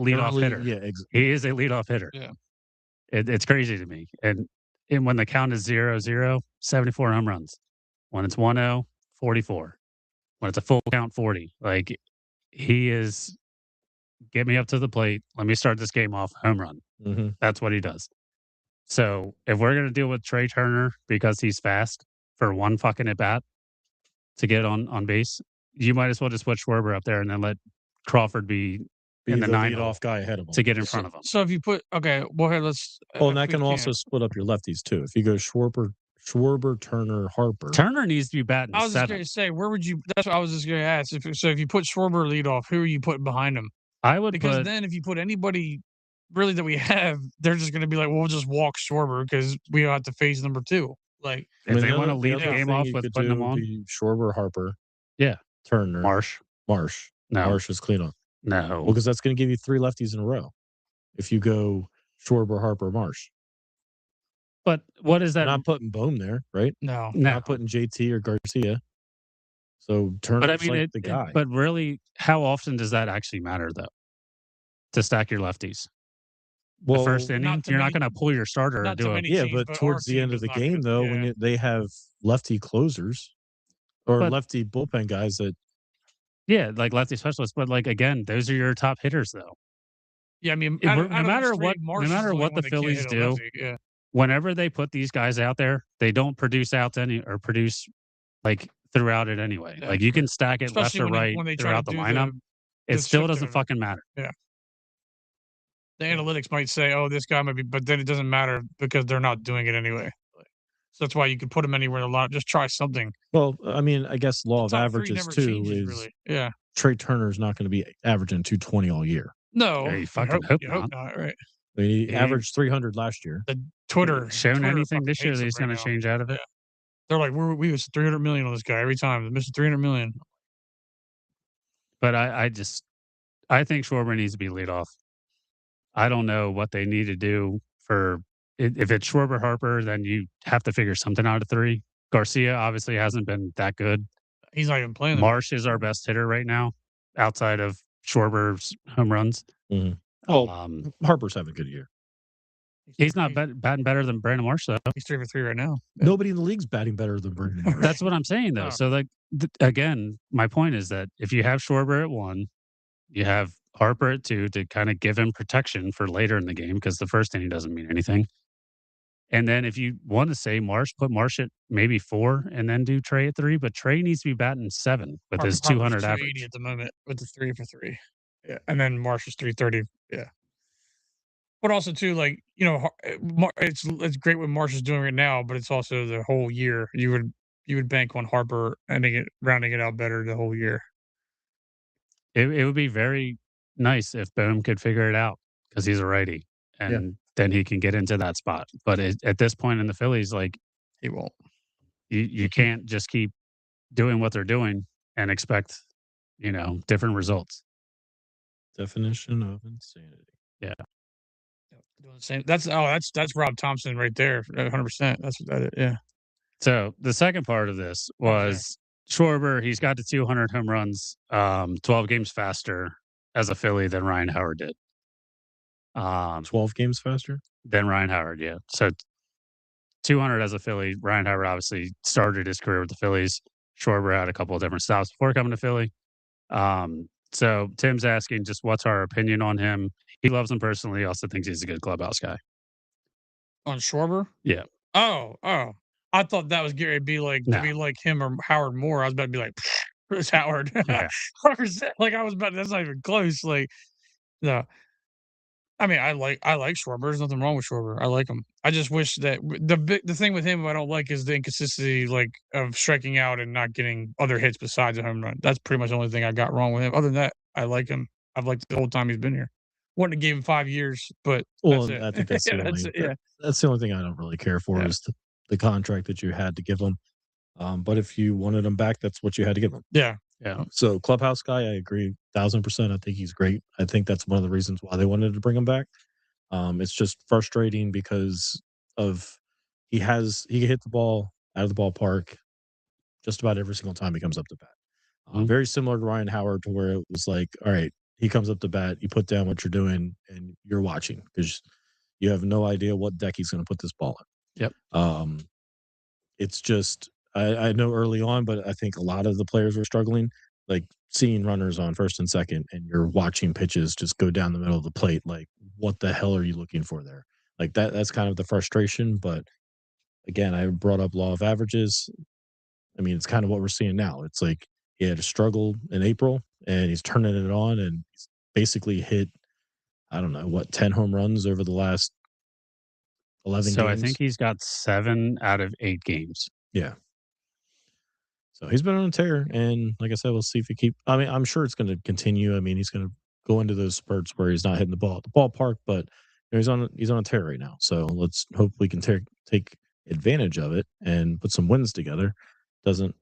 leadoff hitter. Yeah, he is a leadoff hitter. Yeah. It's crazy to me. And when the count is 0-0, 74 home runs. When it's 1-0, 44. When it's a full count, 40. Like he is, get me up to the plate. Let me start this game off, home run. Mm-hmm. That's what he does. So if we're going to deal with Trey Turner because he's fast for one fucking at bat to get on base, you might as well just put Schwarber up there and then let Crawford be in the leadoff guy ahead of him to get in front of him. So if you put here, let's. Well, and that can also split up your lefties too. If you go Schwarber, Turner, Harper. Turner needs to be batting. I was just going to say, where would you? That's what I was just going to ask. If you put Schwarber leadoff, who are you putting behind him? I would then if you put anybody really that we have, they're just going to be like, well, we'll just walk Schwarber because we have to face number 2. Like if they want to lead the game off with putting them on, Schwarber, Harper, Turner, Marsh. No, Marsh is clean up. No, well, because that's going to give you 3 lefties in a row. If you go Schwarber, Harper, Marsh. But what is that? You're not putting Bohm there, right? No, not putting JT or Garcia. So Turner's the guy. But really, how often does that actually matter, though? To stack your lefties. Well, the first inning, you're not going to pull your starter or do it. But towards the end of the game, though, when they have lefty closers or lefty bullpen guys that. Yeah, like lefty specialists. But like again, those are your top hitters, though. Yeah, I mean, no matter what the Phillies do, whenever they put these guys out there, they don't produce outs produce like throughout it anyway. Yeah, like you can stack it left or right throughout the lineup. It still doesn't fucking matter. Yeah. The analytics might say, "Oh, this guy might be," but then it doesn't matter because they're not doing it anyway. So that's why you can put them anywhere in the lineup. Just try something. Well, I mean, I guess law of averages too is Trey Turner's not going to be averaging 220 all year. No, you fucking hope not. Right? I mean, he averaged 300 last year. The Twitter anything this year that he's going to change out of it. They're like, we was 300 million on this guy every time. They're missing 300 million. But I think Schwarber needs to be lead off. I don't know what they need to do for if it's Schwarber Harper, then you have to figure something out of 3. Garcia obviously hasn't been that good. He's not even playing. Marsh is our best hitter right now, outside of Schwarber's home runs. Mm-hmm. Oh, Harper's having a good year. He's not batting better than Brandon Marsh, though. He's 3 for 3 right now. Nobody in the league's batting better than Brandon Marsh. That's what I'm saying, though. So, like, again, my point is that if you have Schwarber at 1, you have Harper at 2 to kind of give him protection for later in the game because the first inning doesn't mean anything. And then if you want to say Marsh, put Marsh at maybe 4 and then do Trey at 3. But Trey needs to be batting 7 with his 200 average. At the moment with the 3 for 3. Yeah. And then Marsh is 330. Yeah. But also, too, like, it's great what Marsh is doing right now, but it's also the whole year. You would bank on Harper rounding it out better the whole year. It would be very nice if Bohm could figure it out because he's a righty. And then he can get into that spot. But at this point in the Phillies, like, he won't. You can't just keep doing what they're doing and expect, different results. Definition of insanity. Yeah. Doing the same. That's Rob Thompson right there. 100%. That's what that is. Yeah. So the second part of this was Schwarber. He's got to 200 home runs, 12 games faster as a Philly than Ryan Howard did. 12 games faster than Ryan Howard. Yeah. So 200 as a Philly. Ryan Howard obviously started his career with the Phillies. Schwarber had a couple of different stops before coming to Philly. So Tim's asking just what's our opinion on him. He loves him personally. He also thinks he's a good clubhouse guy. On Schwarber? Yeah. Oh. I thought that was Gary to be like him or Howard more. I was about to be like, it's Howard. Yeah. 100%. Like I was about. That's not even close. Like, no. I mean, I like Schwarber. There's nothing wrong with Schwarber. I like him. I just wish that the thing with him I don't like is the inconsistency, like of striking out and not getting other hits besides a home run. That's pretty much the only thing I got wrong with him. Other than that, I like him. I've liked the whole time he's been here. Wouldn't have gave him 5 years, but Well, that's it. I think that's the That's only it, yeah. that's the only thing I don't really care for is the contract that you had to give him. But if you wanted him back, that's what you had to give him. Yeah. So clubhouse guy, I agree 1,000%. I think he's great. I think that's one of the reasons why they wanted to bring him back. It's just frustrating because of he can hit the ball out of the ballpark just about every single time he comes up to bat. Very similar to Ryan Howard, to where it was like, all right, he comes up to bat, you put down what you're doing, and you're watching because you have no idea what deck he's going to put this ball in. Yep. It's just I know early on, but I think a lot of the players were struggling, like seeing runners on first and second, and you're watching pitches just go down the middle of the plate. Like, what the hell are you looking for there? Like that's kind of the frustration. But again, I brought up law of averages. I mean, it's kind of what we're seeing now. It's like he had a struggle in April, and he's turning it on, and he's basically hit, I don't know, what, 10 home runs over the last 11 So games. I think he's got 7 out of 8 games. Yeah. So he's been on a tear, and like I said, we'll see if he I mean, I'm sure it's going to continue. I mean, he's going to go into those spurts where he's not hitting the ball at the ballpark, but you know, he's on a tear right now. So let's hope we can take advantage of it and put some wins together. Doesn't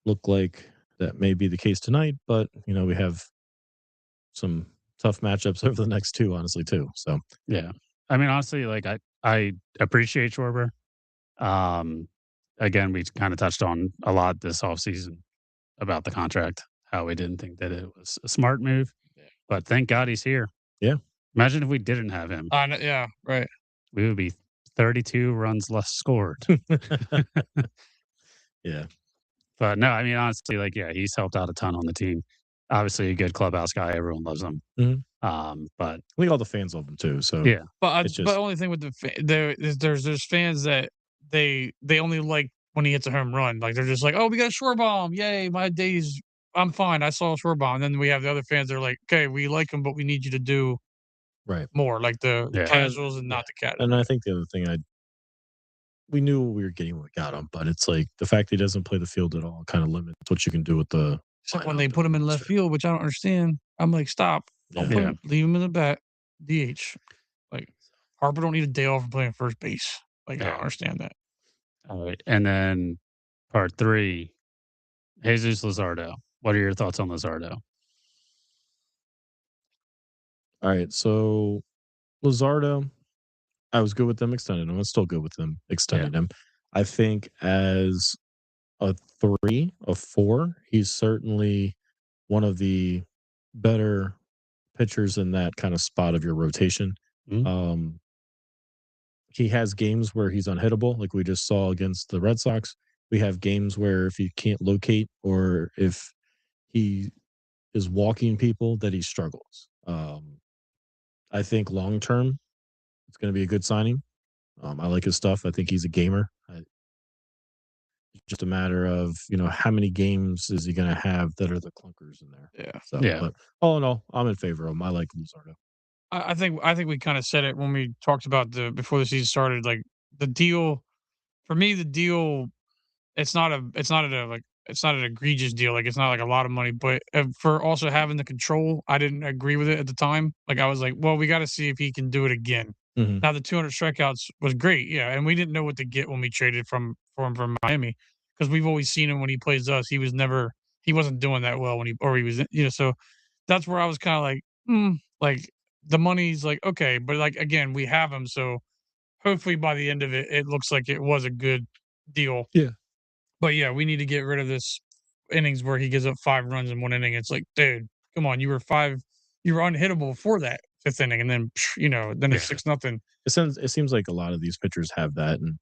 look like that may be the case tonight, but you know, we have some tough matchups over the next 2, honestly, too. So yeah, I mean, honestly, like I appreciate Schwarber. Again, we kind of touched on a lot this offseason about the contract, how we didn't think that it was a smart move, but thank God he's here. Yeah. Imagine if we didn't have him. Yeah, right. We would be 32 runs less scored. Yeah. But no, I mean, honestly, like, yeah, he's helped out a ton on the team. Obviously, a good clubhouse guy. Everyone loves him. But I think all the fans love him too. So yeah, but the only thing with there's fans that they only like when he hits a home run. Like they're just like, oh, we got a shore bomb, yay! I'm fine. I saw a shore bomb. And then we have the other fans that are like, okay, we like him, but we need you to do right more, like the casuals and not the casuals. And I think the other thing we knew what we were getting when we got him, but it's like the fact he doesn't play the field at all kind of limits what you can do with the. Except when they put him in left field, which I don't understand. I'm like, stop. Don't put him, leave him in the bat. DH. Like Harper don't need a day off from playing first base. Like I don't understand that. All right. And then part 3, Jesus Luzardo. What are your thoughts on Luzardo? All right. So Luzardo, I was good with them extending him. I'm still good with them extending him. I think as a 3, a 4, he's certainly one of the better pitchers in that kind of spot of your rotation. He has games where he's unhittable, like we just saw against the Red Sox. We have games where if he can't locate or if he is walking people, that he struggles. I think long term, it's going to be a good signing. I like his stuff. I think he's a gamer. It's just a matter of, you know, how many games is he going to have that are the clunkers in there. Yeah. So, but all in all, I'm in favor of him. I like Luzardo. I think we kind of said it when we talked about before the season started. Like the deal, for me, it's not an egregious deal. Like it's not like a lot of money, but for also having the control, I didn't agree with it at the time. Like I was like, well, we got to see if he can do it again. Now the 200 strikeouts was great, yeah, and we didn't know what to get when we traded for him from Miami because we've always seen him when he plays us. He wasn't doing that well when he was, you know. So that's where I was kind of like, like the money's like okay, but like again, we have him, so hopefully by the end of it, it looks like it was a good deal. Yeah. But yeah, we need to get rid of this innings where he gives up 5 runs in 1 inning. It's like, dude, come on, you were unhittable before that 5th inning, and then then it's 6-0. It seems like a lot of these pitchers have that, and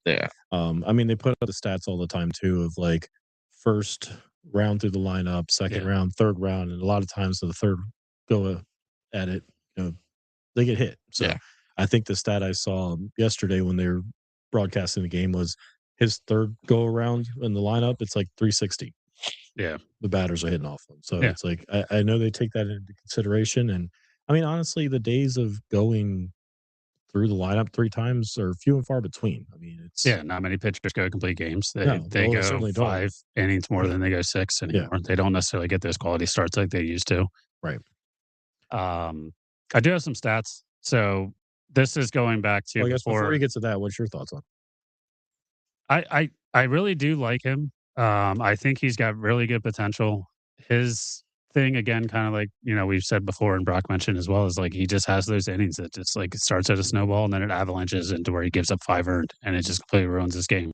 I mean they put up the stats all the time too of like first round through the lineup, second round, third round, and a lot of times the third go at it, you know, they get hit. So I think the stat I saw yesterday when they were broadcasting the game was his third go around in the lineup. It's like 360. Yeah, the batters are hitting off them. So it's like I know they take that into consideration, and I mean honestly, the days of going through the lineup 3 times are few and far between. I mean, it's not many pitchers go complete games. They they go 5 innings more than they go 6 anymore. They don't necessarily get those quality starts like they used to. Right. I do have some stats. So this is going back to Well, I guess before before. we get to that, what's your thoughts on? I really do like him. I think he's got really good potential. His thing again, kind of like we've said before, and Brock mentioned as well, is like he just has those innings that just like it starts at a snowball and then it avalanches into where he gives up 5 earned and it just completely ruins his game.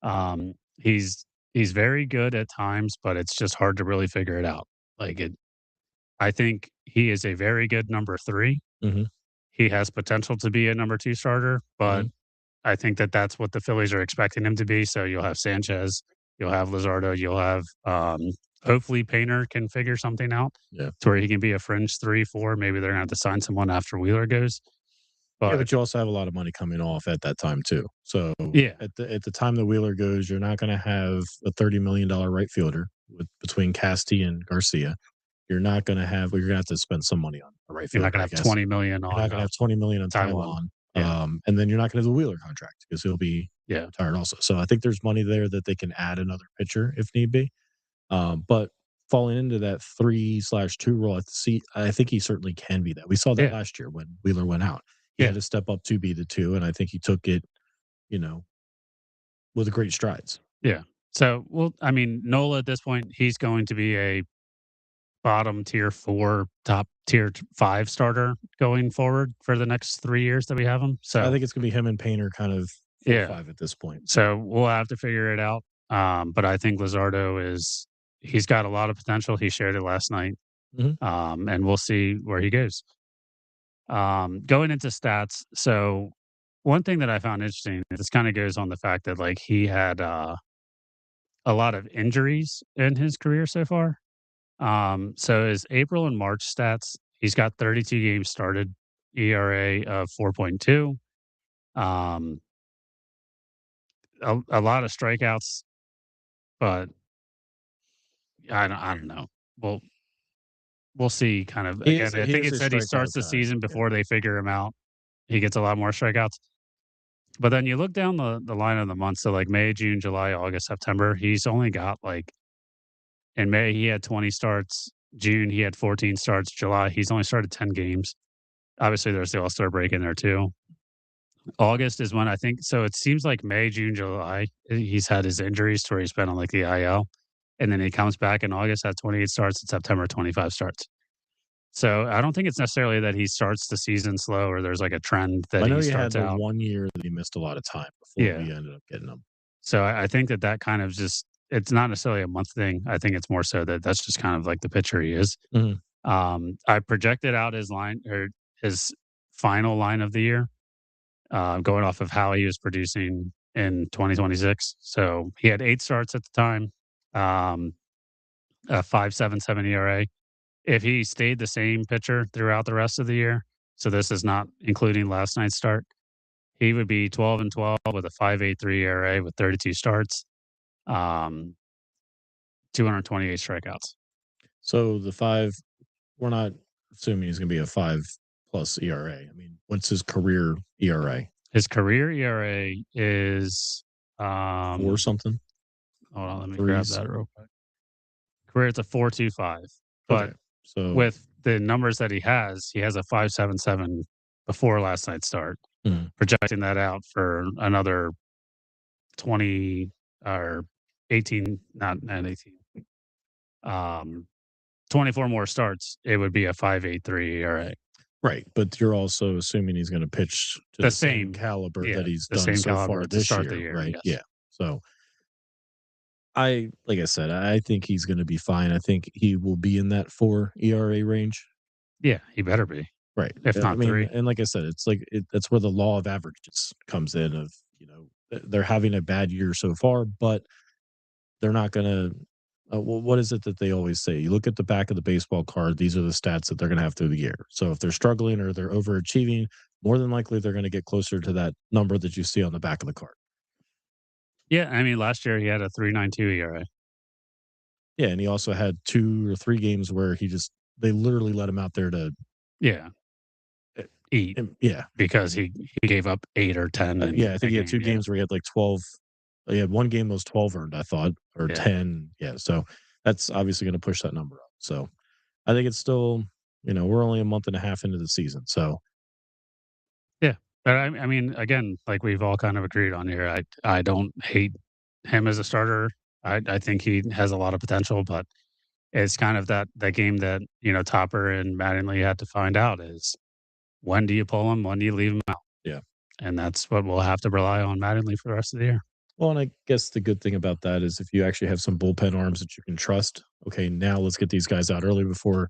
Um, he's very good at times, but it's just hard to really figure it out. Like it, I think he is a very good number 3. Mhm, He has potential to be a number 2 starter, but mhm. I think that that's what the Phillies are expecting him to be. So you'll have Sanchez, you'll have Luzardo, you'll have hopefully Painter can figure something out Yeah. to where he can be a fringe 3, 4. Maybe they're gonna have to sign someone after Wheeler goes. Yeah, But but you also have a lot of money coming off at that time too. So yeah, at the time that Wheeler goes, you're not gonna have a $30 million right fielder between Casti and Garcia. You're not gonna have well, you're gonna have to spend some money on a right you're not fielder, gonna I have guess. 20 million You're not on gonna have 20 million on Taiwan. Taiwan. Yeah, And then you're not gonna have the Wheeler contract because he'll be yeah, retired also. So I think there's money there that they can add another pitcher if need be. But falling into that 3/2 role at the seat, I think he certainly can be that. We saw that yeah, last year when Wheeler went out. He had yeah, to step up to be the 2, and I think he took it, you know, with great strides. yeah. So, well, I mean, Nola at this point, he's going to be a bottom tier 4, top tier 5 starter going forward for the next 3 years that we have him. I So, think it's gonna be him and Painter kind of 4 yeah. 5 at this point. So we'll have to figure it out. But I think Luzardo he's got a lot of potential. He shared it last night. Mhm. And we'll see where he goes. Going into stats, so one thing that I found interesting, this kind of goes on the fact that like he had a lot of injuries in his career so far. So his April and March stats, he's got 32 games started, ERA of 4.2. Um, a lot of strikeouts, but I don't know. Well, we'll see kind of again, I He think is it a said he strikeout starts the guy. season Yeah. before they figure him out. He gets a lot more strikeouts. But then you look down the line of the months, so like May, June, July, August, September, he's only got like in May he had 20 starts, June he had 14 starts, July he's only started 10 games. Obviously there's the All-Star break in there too. August is when I think so it seems like May, June, July, he's had his injuries to where he's been on like the IL. And then he comes back in August, had 28 starts, in September, 25 starts. So, I don't think it's necessarily that he starts the season slow or there's, like, a trend that I know he he had starts the out. 1 year that he missed a lot of time before Yeah. we ended up getting him. So, I think that that kind of just it's not necessarily a month thing. I think it's more so that that's just kind of like the pitcher he is. Mhm. I projected out his line or his final line of the year, going off of how he was producing in 2026. So, he had 8 starts at the time, um, a 5.77 ERA. If he stayed the same pitcher throughout the rest of the year, so this is not including last night's start, he would be 12-12 with a 5.83 ERA with 32 starts, um, 228 strikeouts. So the 5 we're not assuming he's gonna be a 5 plus ERA. I mean, what's his career ERA? His career ERA is 4 something? hold on, let me grab 3s? that real quick. Career it's a 4.25, but Okay. So with the numbers that he has a 5.77 before last night's start. mhm. Projecting that out for another 20 or 18, not 18, um, 24 more starts, it would be a 5.83 ERA. Right, but you're also assuming he's gonna pitch to The the same same, caliber yeah, that he's the done same so far caliber to this start the year, year. right? Yes. Yeah. So like I said, I think he's gonna be fine. I think he will be in that 4 ERA range. Yeah, he better be, Right. if I not mean, three. and like I said, it's like that's where the law of averages comes in of, they're having a bad year so far, but they're not gonna well, what is it that they always say? You look at the back of the baseball card, these are the stats that they're gonna have through the year. So if they're struggling or they're overachieving, more than likely they're gonna get closer to that number that you see on the back of the card. Yeah, I mean, last year he had a 3.92 ERA. Yeah, and he also had 2 or 3 games where they literally let him out there to Yeah, eat yeah. because he gave up 8 or 10 Yeah, in I a think he had game. 2 Yeah, games where he had like 12 he had 1 game that was 12 earned, I thought, or yeah, 10. Yeah, so that's obviously gonna push that number up. So, I think it's still we're only a month and a half into the season. So, yeah. But I mean, again, like we've all kind of agreed on here, I don't hate him as a starter. I think he has a lot of potential, but it's kind of that game that, Topper and Mattingly had to find out is when do you pull him? When do you leave him out? yeah. And that's what we'll have to rely on Mattingly for the rest of the year. Well, and I guess the good thing about that is if you actually have some bullpen arms that you can trust, okay, now let's get these guys out early before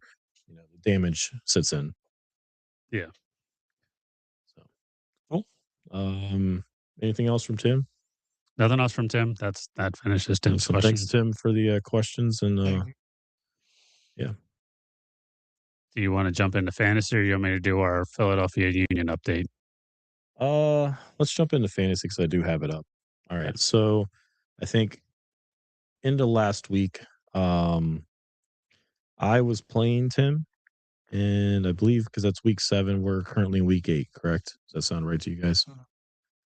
the damage sits in. Yeah. So, cool. Anything else from Tim? Nothing else from Tim. That finishes Tim's questions. Thanks, Tim, for the questions. And yeah. Do you want to jump into fantasy, or you want me to do our Philadelphia Union update? Let's jump into fantasy because I do have it up. All right. So I think into last week, I was playing Tim, and I believe because that's week 7, we're currently in week 8, correct? Does that sound right to you guys? All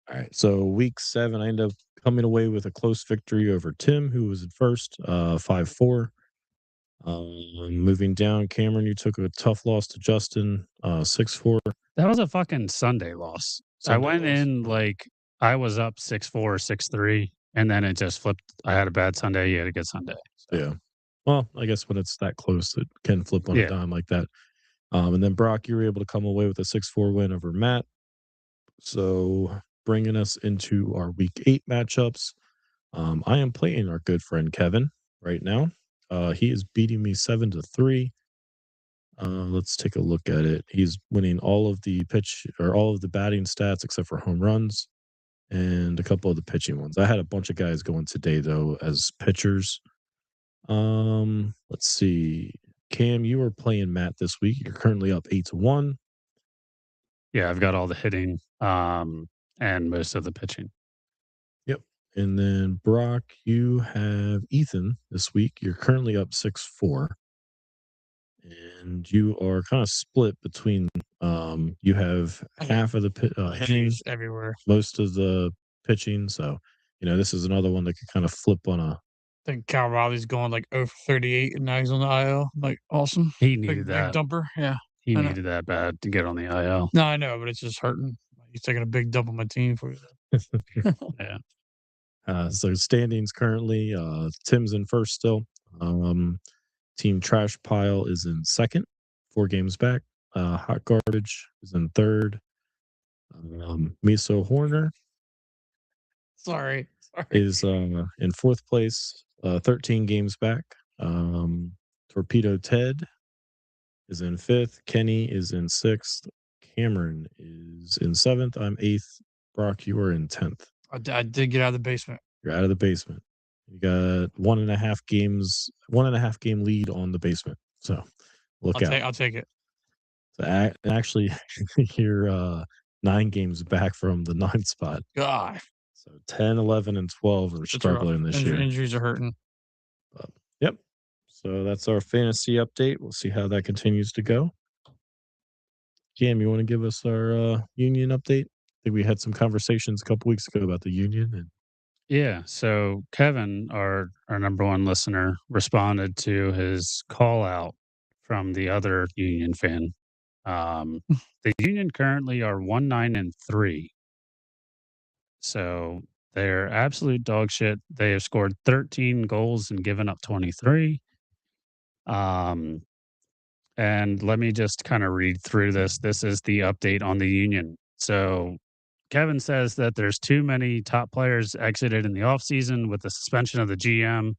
right. So week 7, I ended up coming away with a close victory over Tim, who was at first, 5-4. Moving down, Cameron, you took a tough loss to Justin, 6-4. That was a fucking Sunday loss. I went in like I was up 6-4, 6-3, and then it just flipped. I had a bad Sunday. You had a good Sunday. So. Yeah. Well, I guess when it's that close, it can flip on a dime like that. And then Brock, you were able to come away with a 6-4 win over Matt. So bringing us into our week 8 matchups. I am playing our good friend Kevin right now. He is beating me 7-3. Let's take a look at it. He's winning all of the batting stats except for home runs and a couple of the pitching ones. I had a bunch of guys going today though as pitchers. Let's see. Cam, you are playing Matt this week. You're currently up 8-1. Yeah, I've got all the hitting, and most of the pitching. Yep. And then Brock, you have Ethan this week. You're currently up 6-4. And you are kind of split between you have half of the hitting everywhere, most of the pitching. So, this is another one that could kind of flip on a. I think Cal Riley's going like 0-38 and now he's on the IL. Like awesome. He needed that. Big dumper. Yeah. He needed that bad to get on the IL. No, I know, but it's just hurting. He's taking a big dump on my team for you. Yeah. So standings currently, Tim's in first still. Team Trash Pile is in second, 4 games back. Hot Garbage is in third. Miso Horner Sorry. is in fourth place, 13 games back. Torpedo Ted is in fifth. Kenny is in sixth. Cameron is in seventh. I'm eighth. Brock, you are in 10th. I did get out of the basement. You're out of the basement. You got 1.5 game lead on the basement. So look out. I'll take it. So actually, you're 9 games back from the 9th spot. God. So 10, 11, and 12 are struggling this year. Injuries are hurting. But, yep. So that's our fantasy update. We'll see how that continues to go. Cam, you want to give us our Union update? I think we had some conversations a couple weeks ago about the Union. And yeah. So Kevin, our number one listener, responded to his call out from the other Union fan. The Union currently are 1-9-3. So they're absolute dog shit. They have scored 13 goals and given up 23. And let me just kind of read through this. This is the update on the Union. So Kevin says that there's too many top players exited in the offseason with the suspension of the GM.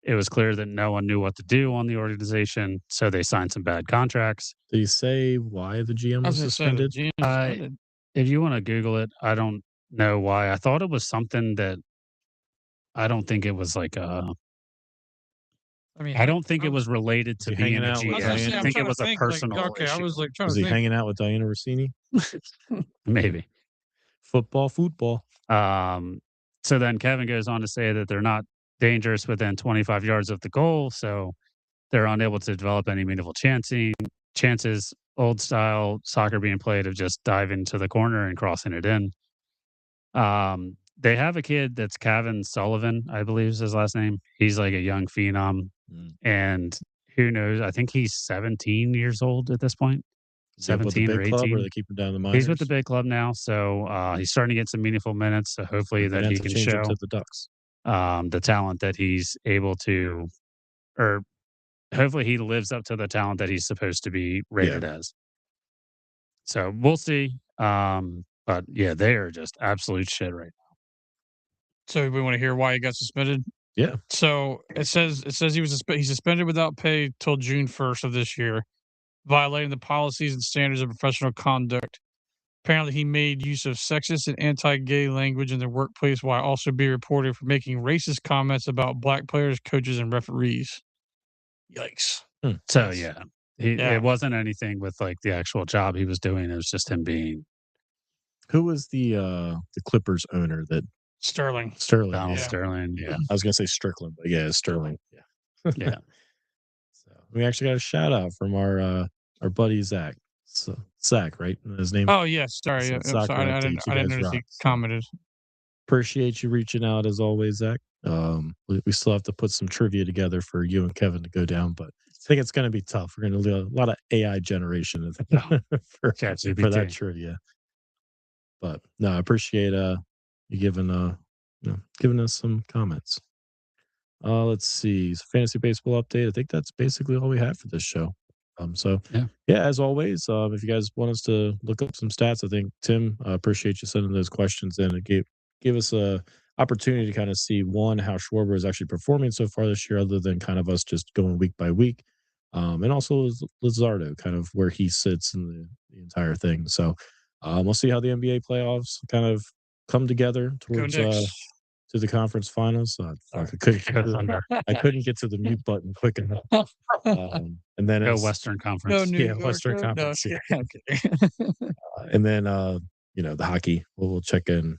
It was clear that no one knew what to do on the organization, so they signed some bad contracts. Did you say why the GM was suspended? If you want to Google it, I don't know why. I thought it was something that I don't think it was like a. I don't think it was related to being a GM. I think it was a personal issue. I was like trying was to he hanging out with Diana Rossini? Maybe. Football. So then Kevin goes on to say that they're not dangerous within 25 yards of the goal, so they're unable to develop any meaningful chances. Old style soccer being played of just diving into the corner and crossing it in. They have a kid that's Kevin Sullivan, I believe is his last name. He's like a young phenom, and who knows? I think he's 17 years old at this point. Is he with the 17 or big club, or 18. they keep him down in the He's minors? with the big club now, so he's starting to get some meaningful minutes. So hopefully They're that gonna he have to can change him show to the Ducks. the talent that he's able to, or hopefully he lives up to the talent that he's supposed to be rated as. So we'll see. But yeah, they are just absolute shit right now. So we want to hear why he got suspended. Yeah. So it says he was he's suspended without pay till June 1st of this year, violating the policies and standards of professional conduct. Apparently, he made use of sexist and anti-gay language in the workplace, while also being reported for making racist comments about black players, coaches, and referees. Yikes! So it wasn't anything with like the actual job he was doing. It was just him being. Who was the Clippers owner that Sterling? Donald Sterling. Yeah. I was gonna say Strickland, but yeah, Sterling. Yeah. Yeah. So we actually got a shout out from our buddy Zach. So Zach, right? His name. Oh yeah, sorry. I'm sorry. I didn't notice he commented. Appreciate you reaching out as always, Zach. We still have to put some trivia together for you and Kevin to go down, but I think it's going to be tough. We're going to do a lot of AI generation for that trivia. But no, I appreciate you giving us some comments. Let's see. Fantasy baseball update. I think that's basically all we have for this show. As always, if you guys want us to look up some stats, I think Tim, appreciate you sending those questions in. It gave us a opportunity to kind of see how Schwarber is actually performing so far this year, other than kind of us just going week by week, and also Luzardo, kind of where he sits in the entire thing. So we'll see how the NBA playoffs kind of come together towards to the conference finals. I couldn't get to the mute button quick enough. And then Western Conference. Western Conference. And then the hockey. We'll check in.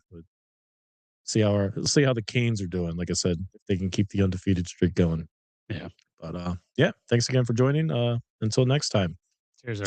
See how the Canes are doing. Like I said, if they can keep the undefeated streak going. Yeah. But thanks again for joining. Until next time. Cheers.